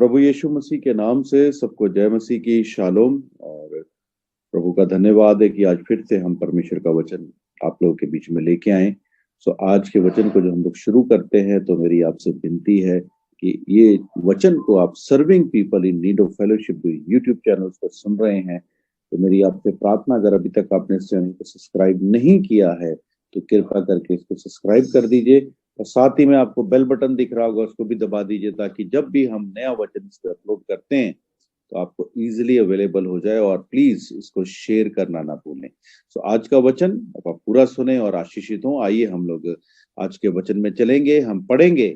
प्रभु यीशु मसीह के नाम से सबको जय मसीह की शालोम। और प्रभु का धन्यवाद है कि आज फिर से हम परमेश्वर का वचन आप लोगों के बीच में लेके आए। सो आज के वचन को जो हम लोग शुरू करते हैं तो मेरी आपसे विनती है कि ये वचन को आप serving people in need of fellowship YouTube channel पर सुन रहे हैं तो मेरी आपसे प्रार्थना, अगर अभी तक आपने इस चैनल को सब्सक्राइब नहीं किया है तो कृपया करके इसको सब्सक्राइब कर दीजिए और साथ ही में आपको बेल बटन दिख रहा होगा उसको भी दबा दीजिए ताकि जब भी हम नया वचन इस पर अपलोड करते हैं तो आपको इजीली अवेलेबल हो जाए। और प्लीज इसको शेयर करना ना भूलें। सो आज का वचन आप पूरा सुने और आशीषित हो। आइए हम लोग आज के वचन में चलेंगे। हम पढ़ेंगे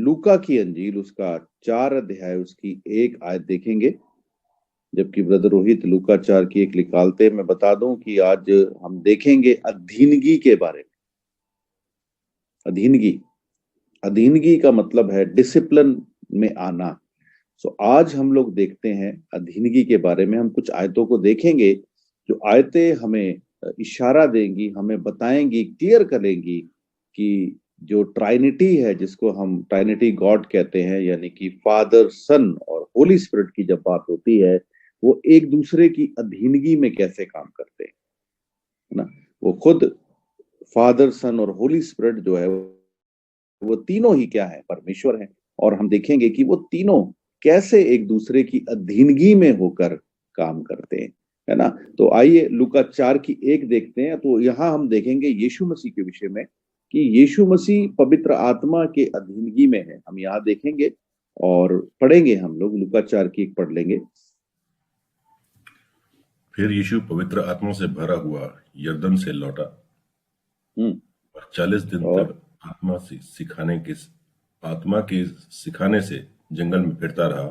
लूका की अंजील उसका 4 अध्याय उसकी 1 आयत देखेंगे, जबकि ब्रदर रोहित लूका 4 की 1 निकालते। मैं बता दूं कि आज हम देखेंगे अधीनगी के बारे में। अधीनगी का मतलब है डिसिप्लिन में आना। सो आज हम लोग देखते हैं अधीनगी के बारे में। हम कुछ आयतों को देखेंगे जो आयतें हमें इशारा देंगी, हमें बताएंगी, क्लियर करेंगी कि जो ट्राइनिटी है, जिसको हम ट्राइनिटी गॉड कहते हैं, यानी कि फादर, सन और होली स्पिरिट की जब बात होती है वो एक दूसरे की अधीनगी में कैसे काम करते हैं, है ना। वो खुद फादर, सन और होली स्पिरिट जो है वो तीनों ही क्या है, परमेश्वर है। और हम देखेंगे कि वो तीनों कैसे एक दूसरे की अधीनगी में होकर काम करते हैं, है ना। तो आइए लूका 4 की 1 देखते हैं। तो यहाँ हम देखेंगे यीशु मसीह के विषय में कि यीशु मसीह पवित्र आत्मा के अधीनगी में है। हम यहाँ देखेंगे और पढ़ेंगे। हम लोग लूका 4 की 1 पढ़ लेंगे। फिर यीशु पवित्र आत्मा से भरा हुआ यरदन से लौटा और 40 दिन तक आत्मा के सिखाने से जंगल में फिरता रहा।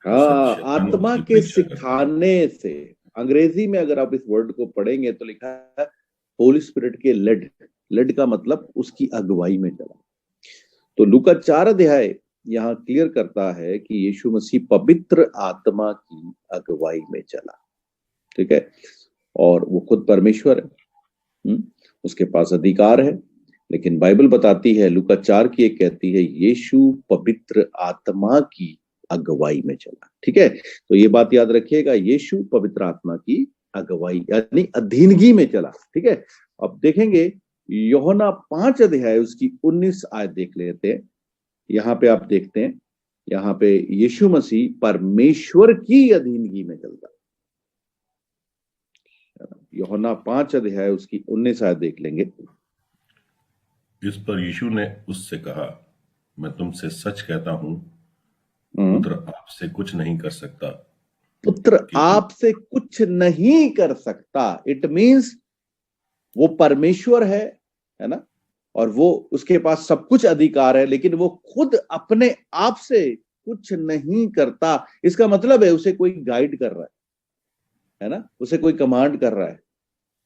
हाँ, आत्मा के सिखाने से। अंग्रेजी में अगर आप इस वर्ड को पढ़ेंगे तो लिखा है होली स्पिरिट के लेड का मतलब उसकी अगुवाई में चला। तो लूका 4 अध्याय यहाँ क्लियर करता है कि यीशु मसीह पवित्र आत्मा की अगुवाई में चला, ठीक है। और वो खुद परमेश्वर है, उसके पास अधिकार है। लेकिन बाइबल बताती है, लूका 4 की 1 कहती है यीशु पवित्र आत्मा की अगुवाई में चला, ठीक है। तो ये बात याद रखिएगा, यीशु पवित्र आत्मा की अगुवाई यानी अधीनगी में चला, ठीक है। अब देखेंगे यूहन्ना 5 अध्याय उसकी 19 आयत देख लेते हैं। यहाँ पे आप देखते हैं, यहाँ पे यीशु मसीह परमेश्वर की अधीनगी में चलता। यूहन्ना 5 अध्याय उसकी 19 आयत देख लेंगे। इस पर यीशु ने उससे कहा, मैं तुमसे सच कहता हूं, पुत्र आपसे कुछ नहीं कर सकता। पुत्र आपसे कुछ नहीं कर सकता। इट मीन्स वो परमेश्वर है ना, और वो उसके पास सब कुछ अधिकार है, लेकिन वो खुद अपने आप से कुछ नहीं करता। इसका मतलब है उसे कोई गाइड कर रहा है ना, उसे कोई कमांड कर रहा है,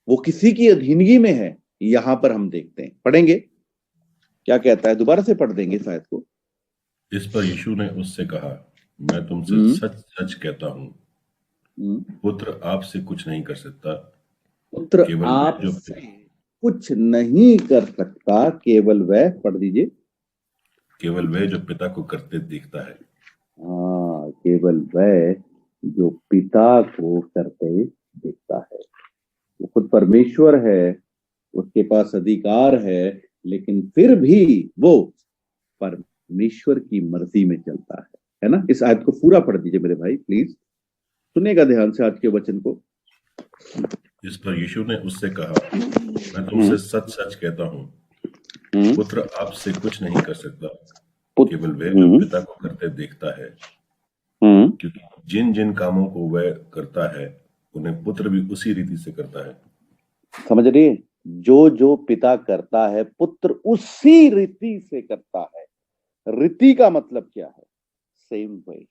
वो किसी की अधीनगी में है। यहां पर हम देखते हैं, पढ़ेंगे क्या कहता है, दोबारा से पढ़ देंगे शायद को। इस पर यीशु ने उससे कहा, मैं तुमसे सच सच कहता हूं, पुत्र आपसे कुछ नहीं कर सकता। पुत्र आपसे कुछ नहीं कर सकता, केवल वह, पढ़ दीजिए, केवल वह जो पिता को करते देखता है। हाँ, केवल वह जो पिता को करते देखता है। वो खुद परमेश्वर है, उसके पास अधिकार है, लेकिन फिर भी वो परमेश्वर की मर्जी में चलता है ना। इस आयत को पूरा पढ़ दीजिए मेरे भाई, प्लीज सुनिएगा ध्यान से आज के वचन को। इस पर यीशु ने उससे कहा, मैं तुमसे सच सच कहता हूं, पुत्र आपसे कुछ नहीं कर सकता, केवल वह जो पिता को करते देखता है। क्योंकि जिन जिन कामों को वह करता है उन्हें पुत्र भी उसी रीति से करता है। समझ रही है, जो जो पिता करता है पुत्र उसी रीति से करता है। रीति का मतलब क्या है? सेम वे,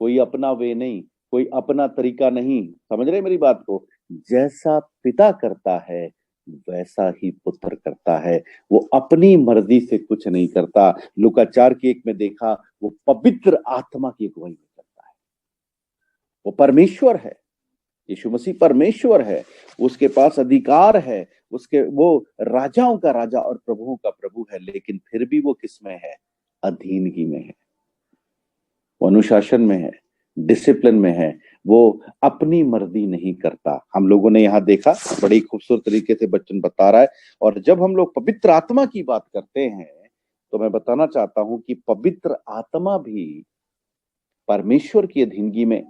कोई अपना वे नहीं, कोई अपना तरीका नहीं। समझ रहे मेरी बात को? जैसा पिता करता है वैसा ही पुत्र करता है। वो अपनी मर्जी से कुछ नहीं करता। लूका 4 की 1 में देखा, वो पवित्र आत्मा की अगुवाई में करता है। वो परमेश्वर है, यीशु मसीह परमेश्वर है, उसके पास अधिकार है, वो राजाओं का राजा और प्रभुओं का प्रभु है, लेकिन फिर भी वो किस में है? अधीनगी में है। वो अनुशासन में है, डिसिप्लिन में है, वो अपनी मर्जी नहीं करता। हम लोगों ने यहाँ देखा, बड़ी खूबसूरत तरीके से बच्चन बता रहा है। और जब हम लोग पवित्र आत्मा की बात करते हैं तो मैं बताना चाहता हूं कि पवित्र आत्मा भी परमेश्वर की अधीनगी में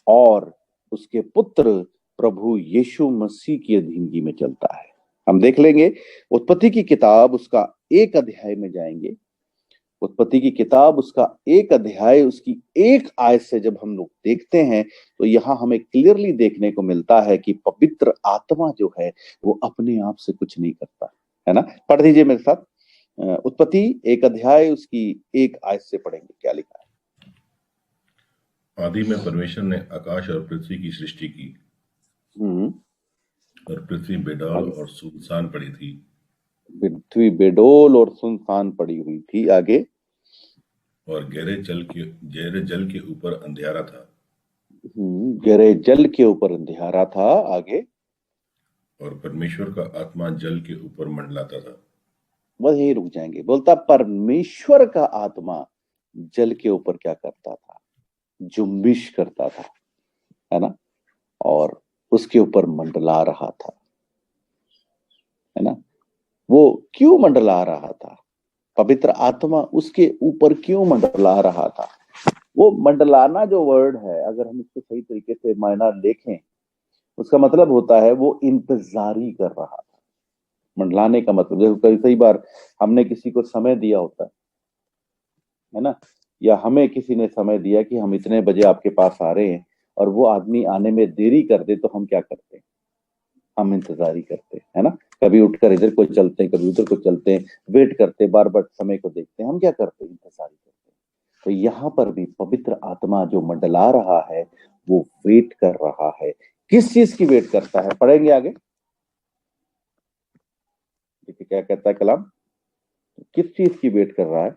और उसके पुत्र प्रभु यीशु मसीह की अधीनगी में चलता है। हम देख लेंगे उत्पत्ति की किताब उसका 1 अध्याय में जाएंगे। उत्पत्ति की किताब उसका 1 अध्याय उसकी 1 आयत से जब हम लोग देखते हैं तो यहाँ हमें क्लियरली देखने को मिलता है कि पवित्र आत्मा जो है वो अपने आप से कुछ नहीं करता है ना। पढ़ दीजिए मेरे साथ, उत्पत्ति 1 अध्याय उसकी 1 आयत से पढ़ेंगे, क्या लिखा है। आदि में परमेश्वर ने आकाश और पृथ्वी की सृष्टि की, और पृथ्वी बेडौल और सुनसान पड़ी थी। पृथ्वी बेडौल और सुनसान पड़ी हुई थी। आगे, और गहरे जल के ऊपर अंधियारा था। गहरे जल के ऊपर अंधियारा था। आगे, और परमेश्वर का आत्मा जल के ऊपर मंडलाता था। बस यही रुक जाएंगे। बोलता परमेश्वर का आत्मा जल के ऊपर क्या करता था, जुम्बिश करता था, है ना, और उसके ऊपर मंडला रहा था, है ना। वो क्यों मंडला रहा था? पवित्र आत्मा उसके ऊपर क्यों मंडला रहा था? वो मंडलाना जो वर्ड है, अगर हम इसको सही तरीके से मायना देखें, उसका मतलब होता है वो इंतजारी कर रहा था। मंडलाने का मतलब, जैसे कई बार हमने किसी को समय दिया होता है ना, या हमें किसी ने समय दिया कि हम इतने बजे आपके पास आ रहे हैं, और वो आदमी आने में देरी कर दे तो हम क्या करते हैं? हम इंतजारी करते हैं, है ना। कभी उठकर इधर को चलते हैं, कभी उधर को चलते हैं, वेट करते, बार बार समय को देखते हैं। हम क्या करते हैं? इंतजारी करते हैं। तो यहाँ पर भी पवित्र आत्मा जो मंडला रहा है वो वेट कर रहा है। किस चीज की वेट करता है? पढ़ेंगे आगे, देखिए क्या कहता है कलाम, किस चीज की वेट कर रहा है।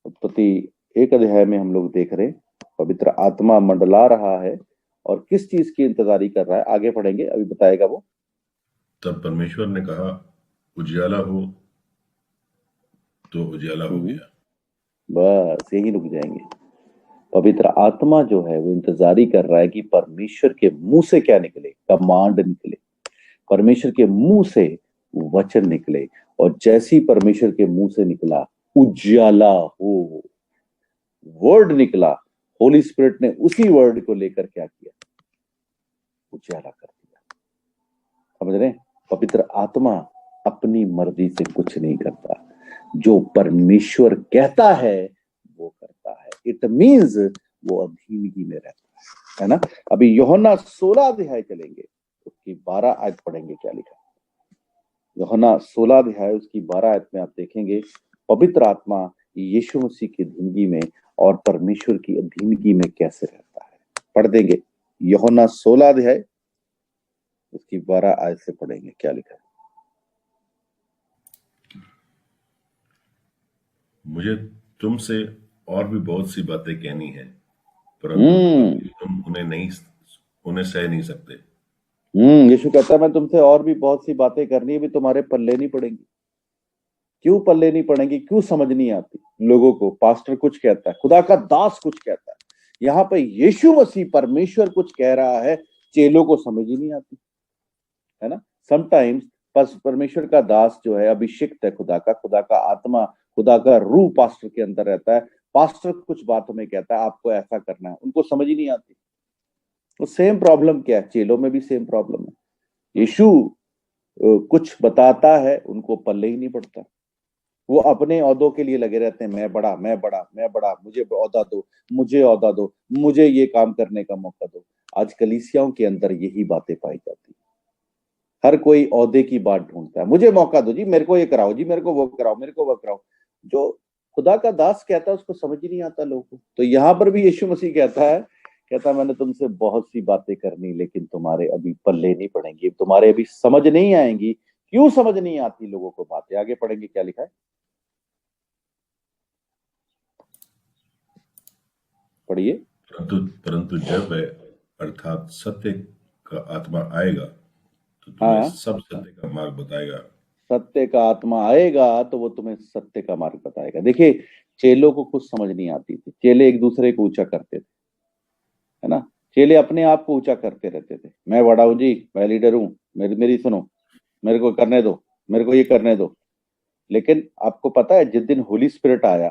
उत्पत्ति 1 अध्याय में हम लोग देख रहे हैं पवित्र आत्मा मंडला रहा है और किस चीज की इंतजारी कर रहा है। आगे पढ़ेंगे, अभी बताएगा वो। तब परमेश्वर ने कहा उजियाला हो, तो उजियाला हो गया। बस यही रुक जाएंगे। पवित्र आत्मा जो है वो इंतजारी कर रहा है कि परमेश्वर के मुंह से क्या निकले, कमांड निकले, परमेश्वर के मुंह से वचन निकले। और जैसी परमेश्वर के मुंह से निकला उजाला हो, वर्ड निकला, होली स्पिरिट ने उसी वर्ड को लेकर क्या किया? उजाला कर दिया। समझ रहे हैं? पवित्र आत्मा अपनी मर्जी से कुछ नहीं करता, जो परमेश्वर कहता है वो करता है। इट मीन्स वो अधीनगी में रहता है ना। अभी यूहन्ना 16 अध्याय चलेंगे, उसकी 12 आयत पढ़ेंगे, क्या लिखा है। यूहन्ना 16 अध्याय उसकी 12 आयत में आप देखेंगे पवित्र आत्मा यीशु मसीह की अधीनगी में और परमेश्वर की अधीनगी में कैसे रहता है। पढ़ देंगे यूहन्ना 16 अध्याय उसकी 12 आयत से पढ़ेंगे, क्या लिखा है। मुझे तुमसे और भी बहुत सी बातें कहनी है, परंतु तुम उन्हें सह नहीं सकते। यीशु कहता है मैं तुमसे और भी बहुत सी बातें करनी है, भी तुम्हारे पल्ले नहीं पड़ेंगी। क्यों पल्ले नहीं पड़ेंगी? क्यों समझ नहीं आती लोगों को? पास्टर कुछ कहता है, खुदा का दास कुछ कहता है, यहाँ पे यीशु मसीह परमेश्वर कुछ कह रहा है, चेलों को समझ ही नहीं आती, है ना। समटाइम्स परमेश्वर का दास जो है अभिषिक्त है, खुदा का आत्मा, खुदा का रूह पास्टर के अंदर रहता है। पास्टर कुछ बातों में कहता है आपको ऐसा करना है, उनको समझ ही नहीं आती। तो सेम प्रॉब्लम क्या है? चेलों में भी सेम प्रॉब्लम है। यीशु कुछ बताता है, उनको पल्ले ही नहीं पड़ता। वो अपने औहदों के लिए लगे रहते हैं, मैं बड़ा, मैं बड़ा, मैं बड़ा, मुझे औहदा दो, मुझे औहदा दो, मुझे ये काम करने का मौका दो। आज कलीसियाओं के अंदर यही बातें पाई जाती। हर कोई औहदे की बात ढूंढता है, मुझे मौका दो जी, मेरे को ये कराओ जी, मेरे को वो कराओ, मेरे को वो कराओ। जो खुदा का दास कहता है उसको समझ ही नहीं आता लोगों को। तो यहाँ पर भी यीशु मसीह कहता है मैंने तुमसे बहुत सी बातें करनी, लेकिन तुम्हारे अभी पल्ले नहीं पड़ेंगी, तुम्हारे अभी समझ नहीं आएंगी। क्यों समझ नहीं आती लोगों को बातें? आगे पढ़ेंगे, क्या लिखा है, पढ़िए। परंतु जब वह अर्थात सत्य का आत्मा आएगा तो तुम्हें सब सत्य का मार्ग बताएगा। सत्य का आत्मा आएगा तो वो तुम्हें सत्य का मार्ग बताएगा। देखिए चेलों को कुछ समझ नहीं आती थी। चेले एक दूसरे को ऊंचा करते थे, है ना। चेले अपने आप को ऊंचा करते रहते थे, मैं बड़ा हूं जी, मैं लीडर हूं, मेरी सुनो, मेरे को करने दो, मेरे को ये करने दो। लेकिन आपको पता है, जिस दिन होली स्पिरिट आया,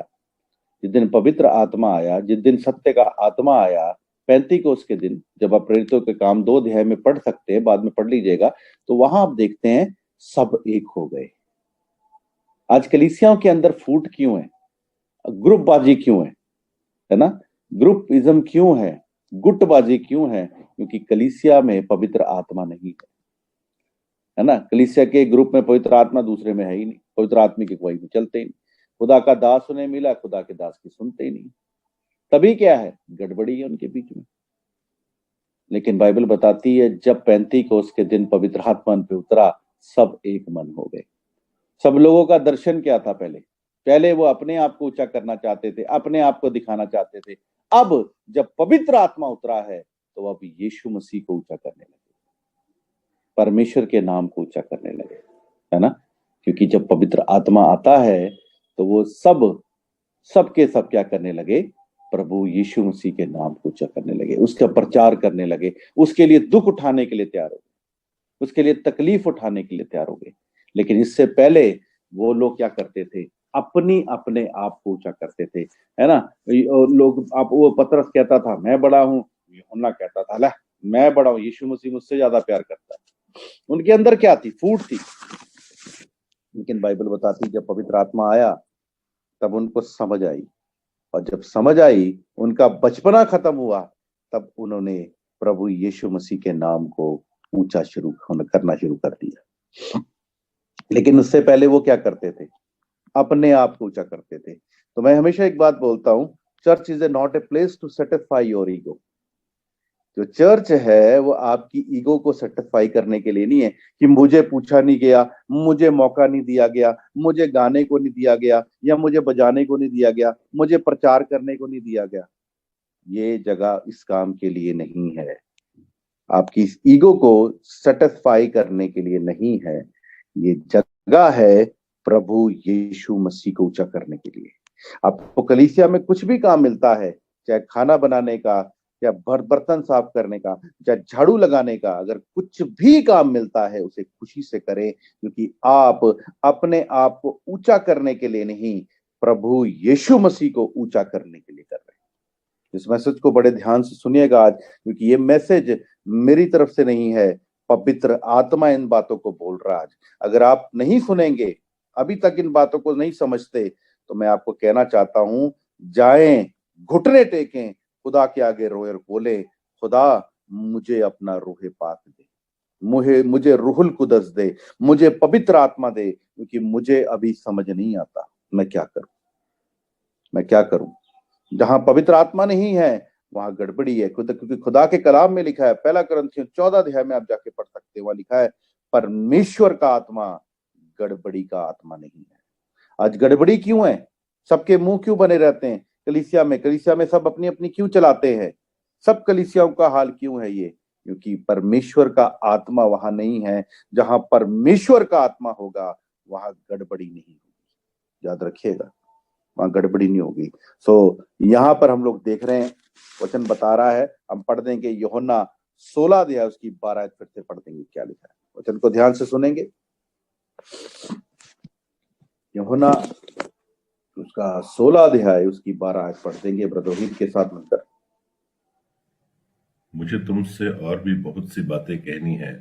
जिस दिन पवित्र आत्मा आया, जिस दिन सत्य का आत्मा आया, पैंतीकोस के दिन, जब आप प्रेरितों के काम 2 अध्याय में पढ़ सकते हैं, बाद में पढ़ लीजिएगा, तो वहां आप देखते हैं सब एक हो गए। आज कलीसियाओं के अंदर फूट क्यों है, ग्रुपबाजी क्यों है ना, ग्रुपिज्म क्यों गुटबाजी क्यों है? क्योंकि कलीसिया में पवित्र आत्मा नहीं है ना। कलीसिया के ग्रुप में पवित्र आत्मा, दूसरे में है ही नहीं। पवित्र आत्मा के कोई भी चलते ही नहीं। खुदा का दास उन्हें मिला, खुदा के दास की सुनते ही नहीं। तभी क्या है, गड़बड़ी है उनके बीच में। लेकिन बाइबल बताती है, जब पैंतीकोस के दिन पवित्र आत्मा पे उतरा, सब एक मन हो गए। सब लोगों का दर्शन क्या था? पहले वो अपने आप को ऊंचा करना चाहते थे, अपने आप को दिखाना चाहते थे। अब जब पवित्र आत्मा उतरा है, तो अब यीशु मसीह को ऊंचा करने लगे, परमेश्वर के नाम को ऊंचा करने लगे, है ना। क्योंकि जब पवित्र आत्मा आता है, तो वो सब के सब क्या करने लगे? प्रभु यीशु मसीह के नाम को ऊंचा करने लगे, उसका प्रचार करने लगे, उसके लिए दुख उठाने के लिए तैयार हो गए, उसके लिए तकलीफ उठाने के लिए तैयार हो गए। लेकिन इससे पहले वो लोग क्या करते थे? अपने आप को ऊंचा करते थे, है ना। लोग, आप, वो पतरस कहता था मैं बड़ा हूं, यूहन्ना कहता था ला मैं बड़ा हूं, यीशु मसीह मुझसे ज्यादा प्यार करता है। उनके अंदर क्या थी? फूट थी। लेकिन बाइबल बताती, जब पवित्र आत्मा आया, तब उनको समझ आई, और जब समझ आई, उनका बचपना खत्म हुआ, तब उन्होंने प्रभु यीशु मसीह के नाम को ऊंचा करना शुरू कर दिया। लेकिन उससे पहले वो क्या करते थे? अपने आप को ऊंचा करते थे। तो मैं हमेशा एक बात बोलता हूं, church is not a place to satisfy your ego. जो चर्च है, वो आपकी ईगो को सेटिस्फाई करने के लिए नहीं है कि मुझे पूछा नहीं गया, मुझे मौका नहीं दिया गया, मुझे गाने को नहीं दिया गया, या मुझे बजाने को नहीं दिया गया, मुझे प्रचार करने को नहीं दिया गया। ये जगह इस काम के लिए नहीं है, आपकी इस ईगो को सेटिस्फाई करने के लिए नहीं है। ये जगह है प्रभु यीशु मसीह को ऊंचा करने के लिए। आपको कलीसिया में कुछ भी काम मिलता है, चाहे खाना बनाने का, या बर्तन साफ करने का, चाहे झाड़ू लगाने का, अगर कुछ भी काम मिलता है, उसे खुशी से करें, क्योंकि आप अपने आप को ऊंचा करने के लिए नहीं, प्रभु यीशु मसीह को ऊंचा करने के लिए कर रहे हैं। इस मैसेज को बड़े ध्यान से सुनिएगा आज, क्योंकि ये मैसेज मेरी तरफ से नहीं है, पवित्र आत्मा इन बातों को बोल रहा है आज। अगर आप नहीं सुनेंगे, अभी तक इन बातों को नहीं समझते, तो मैं आपको कहना चाहता हूं, जाएं, घुटने टेकें, खुदा के आगे रोए और बोले, खुदा मुझे अपना रूह पाक दे, मुझे रूहुल कुदस दे, मुझे पवित्र आत्मा दे, क्योंकि मुझे अभी समझ नहीं आता मैं क्या करूं। जहां पवित्र आत्मा नहीं है, वहां गड़बड़ी है। क्योंकि खुदा के कलाम में लिखा है, 1 कुरिन्थियों 14 अध्याय में आप जाके पढ़ सकते हो, वहां लिखा है, परमेश्वर का आत्मा गड़बड़ी का आत्मा नहीं है। आज गड़बड़ी क्यों है? सबके मुंह क्यों बने रहते हैं? कलीसिया में सब अपनी अपनी क्यों चलाते हैं? सब कलीसियाओं का हाल क्यों है ये? क्योंकि परमेश्वर का आत्मा वहां नहीं है। जहां परमेश्वर का आत्मा होगा, वहां गड़बड़ी नहीं होगी, याद रखिएगा, वहां गड़बड़ी नहीं होगी। सो यहां पर हम लोग देख रहे हैं, वचन बता रहा है, हम पढ़ देंगे यूहन्ना 16 अध्याय उसकी 12 फिर से पढ़ देंगे, क्या लिखा है, वचन को ध्यान से सुनेंगे। यूहन्ना उसका 16 अध्याय उसकी 12 पढ़ देंगे ब्रदर के साथ मिलकर। मुझे तुमसे और भी बहुत सी बातें कहनी है,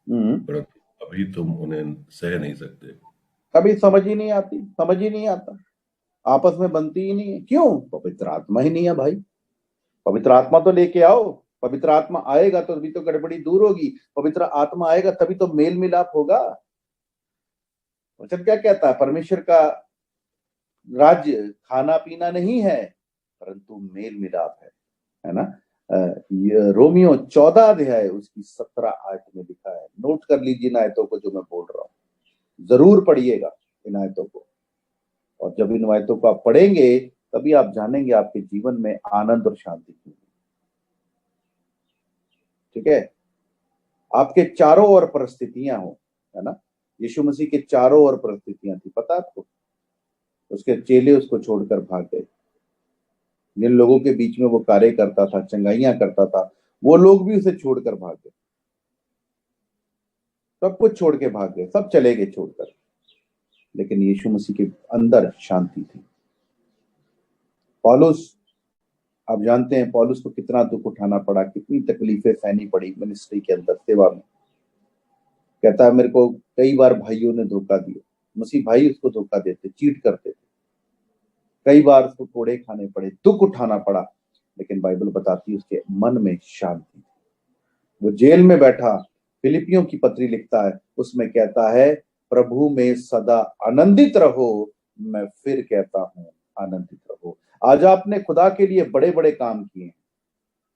परंतु अभी तुम उन्हें सह नहीं सकते। कभी समझ ही नहीं आती, समझ ही नहीं आता, आपस में बनती ही नहीं है। क्यों? पवित्र आत्मा ही नहीं है भाई। पवित्र आत्मा तो लेके आओ, पवित्र आत्मा आएगा तो अभी तो गड़बड़ी दूर होगी, पवित्र आत्मा आएगा तभी तो मेल मिलाप होगा। वचन क्या कहता है? परमेश्वर का राज्य खाना पीना नहीं है, परंतु मेल मिलाप है ना। रोमियो 14 अध्याय उसकी 17 आयत में लिखा है। नोट कर लीजिए इन आयतों को जो मैं बोल रहा हूं, जरूर पढ़िएगा इन आयतों को, और जब इन आयतों को आप पढ़ेंगे, तभी आप जानेंगे आपके जीवन में आनंद और शांति क्यों। ठीक है, आपके चारों ओर परिस्थितियां हो, है ना। यीशु मसीह के चारों ओर परिस्थितियां थी, पता आपको? उसके चेले उसको छोड़कर भाग गए। जिन लोगों के बीच में वो कार्य करता था, चंगाइयां करता था, वो लोग भी उसे छोड़कर भाग गए। सब कुछ छोड़ के भाग गए, सब चले गए छोड़कर। लेकिन यीशु मसीह के अंदर शांति थी। पौलुस, आप जानते हैं पौलुस को कितना दुख उठाना पड़ा, कितनी तकलीफें सहनी पड़ी मिनिस्ट्री के अंदर, सेवा में। कहता है मेरे को कई बार भाइयों ने धोखा दिया, मसीह भाई उसको धोखा देते, चीट करते थे, कई बार उसको कोड़े खाने पड़े, दुख उठाना पड़ा। लेकिन बाइबल बताती है उसके मन में शांति थी। वो जेल में बैठा, फिलिपियों की पत्री लिखता है, उसमें कहता है प्रभु में सदा आनंदित रहो, मैं फिर कहता हूं आनंदित रहो। आज आपने खुदा के लिए बड़े बड़े काम किए हैं,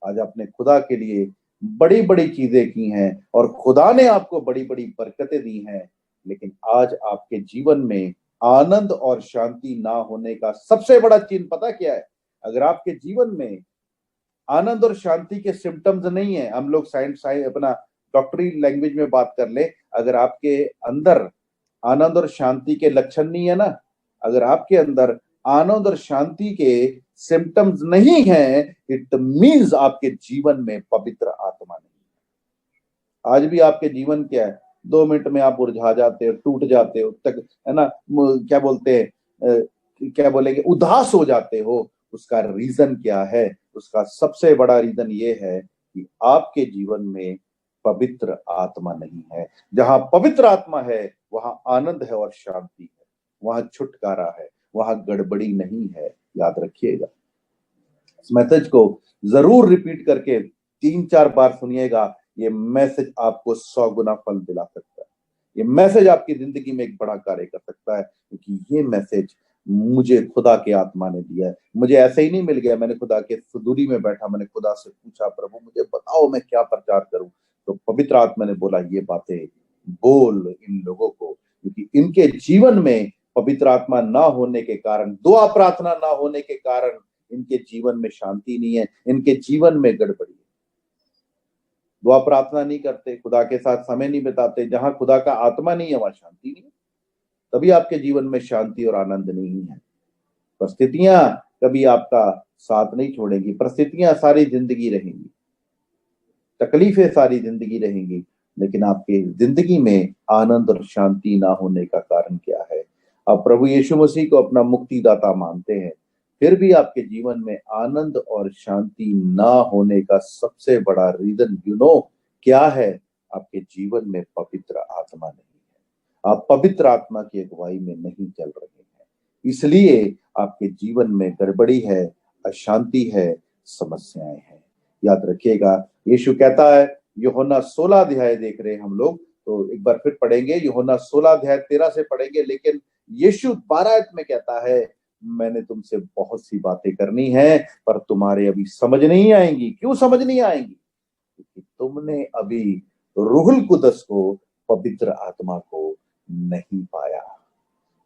आज आपने खुदा के लिए बड़ी बड़ी चीजें की हैं और खुदा ने आपको बड़ी बड़ी बरकतें दी हैं। लेकिन आज आपके जीवन में आनंद और शांति ना होने का सबसे बड़ा चिन्ह पता क्या है? अगर आपके जीवन में आनंद और शांति के सिम्टम्स नहीं है, हम लोग साइंस अपना डॉक्टरी लैंग्वेज में बात कर ले, अगर आपके अंदर आनंद और शांति के लक्षण नहीं है ना, अगर आपके अंदर आनंद और शांति के सिम्टम्स नहीं है, इट मीन्स आपके जीवन में पवित्र आत्मा नहीं है। आज भी आपके जीवन क्या है, 2 मिनट में आप उलझा जाते हो, टूट जाते हो, तक है ना, क्या बोलते हैं, क्या बोलेंगे, उदास हो जाते हो। उसका रीजन क्या है? उसका सबसे बड़ा रीजन ये है कि आपके जीवन में पवित्र आत्मा नहीं है। जहां पवित्र आत्मा है वहां आनंद है और शांति है, वहां छुटकारा है, वहां गड़बड़ी नहीं है। याद रखिएगा, इस मैसेज को जरूर रिपीट करके 3-4 बार सुनिएगा। ये मैसेज आपको 100 गुना फल दिला सकता है। ये मैसेज आपकी जिंदगी में एक बड़ा कार्य कर सकता है, क्योंकि ये मैसेज मुझे खुदा के आत्मा ने दिया है। मुझे ऐसे ही नहीं मिल गया, मैंने खुदा के सुदूरी में बैठा, मैंने खुदा से पूछा प्रभु मुझे बताओ मैं क्या प्रचार करूं, तो पवित्र आत्मा ने बोला ये बातें बोल इन लोगों को, क्योंकि इनके जीवन में पवित्र आत्मा ना होने के कारण, दुआ प्रार्थना ना होने के कारण इनके जीवन में शांति नहीं है, इनके जीवन में गड़बड़ी है। दुआ प्रार्थना नहीं करते, खुदा के साथ समय नहीं बिताते, जहां खुदा का आत्मा नहीं है वहां शांति नहीं है। तभी आपके जीवन में शांति और आनंद नहीं है। परिस्थितियां कभी आपका साथ नहीं छोड़ेंगी, परिस्थितियां सारी जिंदगी रहेंगी, तकलीफें सारी जिंदगी रहेंगी, लेकिन आपके जिंदगी में आनंद और शांति ना होने का कारण क्या है? आप प्रभु यीशु मसीह को अपना मुक्तिदाता मानते हैं, फिर भी आपके जीवन में आनंद और शांति ना होने का सबसे बड़ा रीजन क्या है? आपके जीवन में पवित्र आत्मा नहीं है, आप पवित्र आत्मा की अगुवाई में नहीं चल रहे हैं, इसलिए आपके जीवन में गड़बड़ी है, अशांति है, समस्याएं हैं। याद रखिएगा, यीशु कहता है, यूहन्ना 16 अध्याय देख रहे हैं हम लोग, तो एक बार फिर पढ़ेंगे, यूहन्ना 16 अध्याय 13 से पढ़ेंगे। लेकिन यीशु 12 आयत में कहता है, मैंने तुमसे बहुत सी बातें करनी है पर तुम्हारे अभी समझ नहीं आएंगी। क्यों समझ नहीं आएंगी? क्योंकि तुमने अभी रूहुल कुदस को, पवित्र आत्मा को नहीं पाया।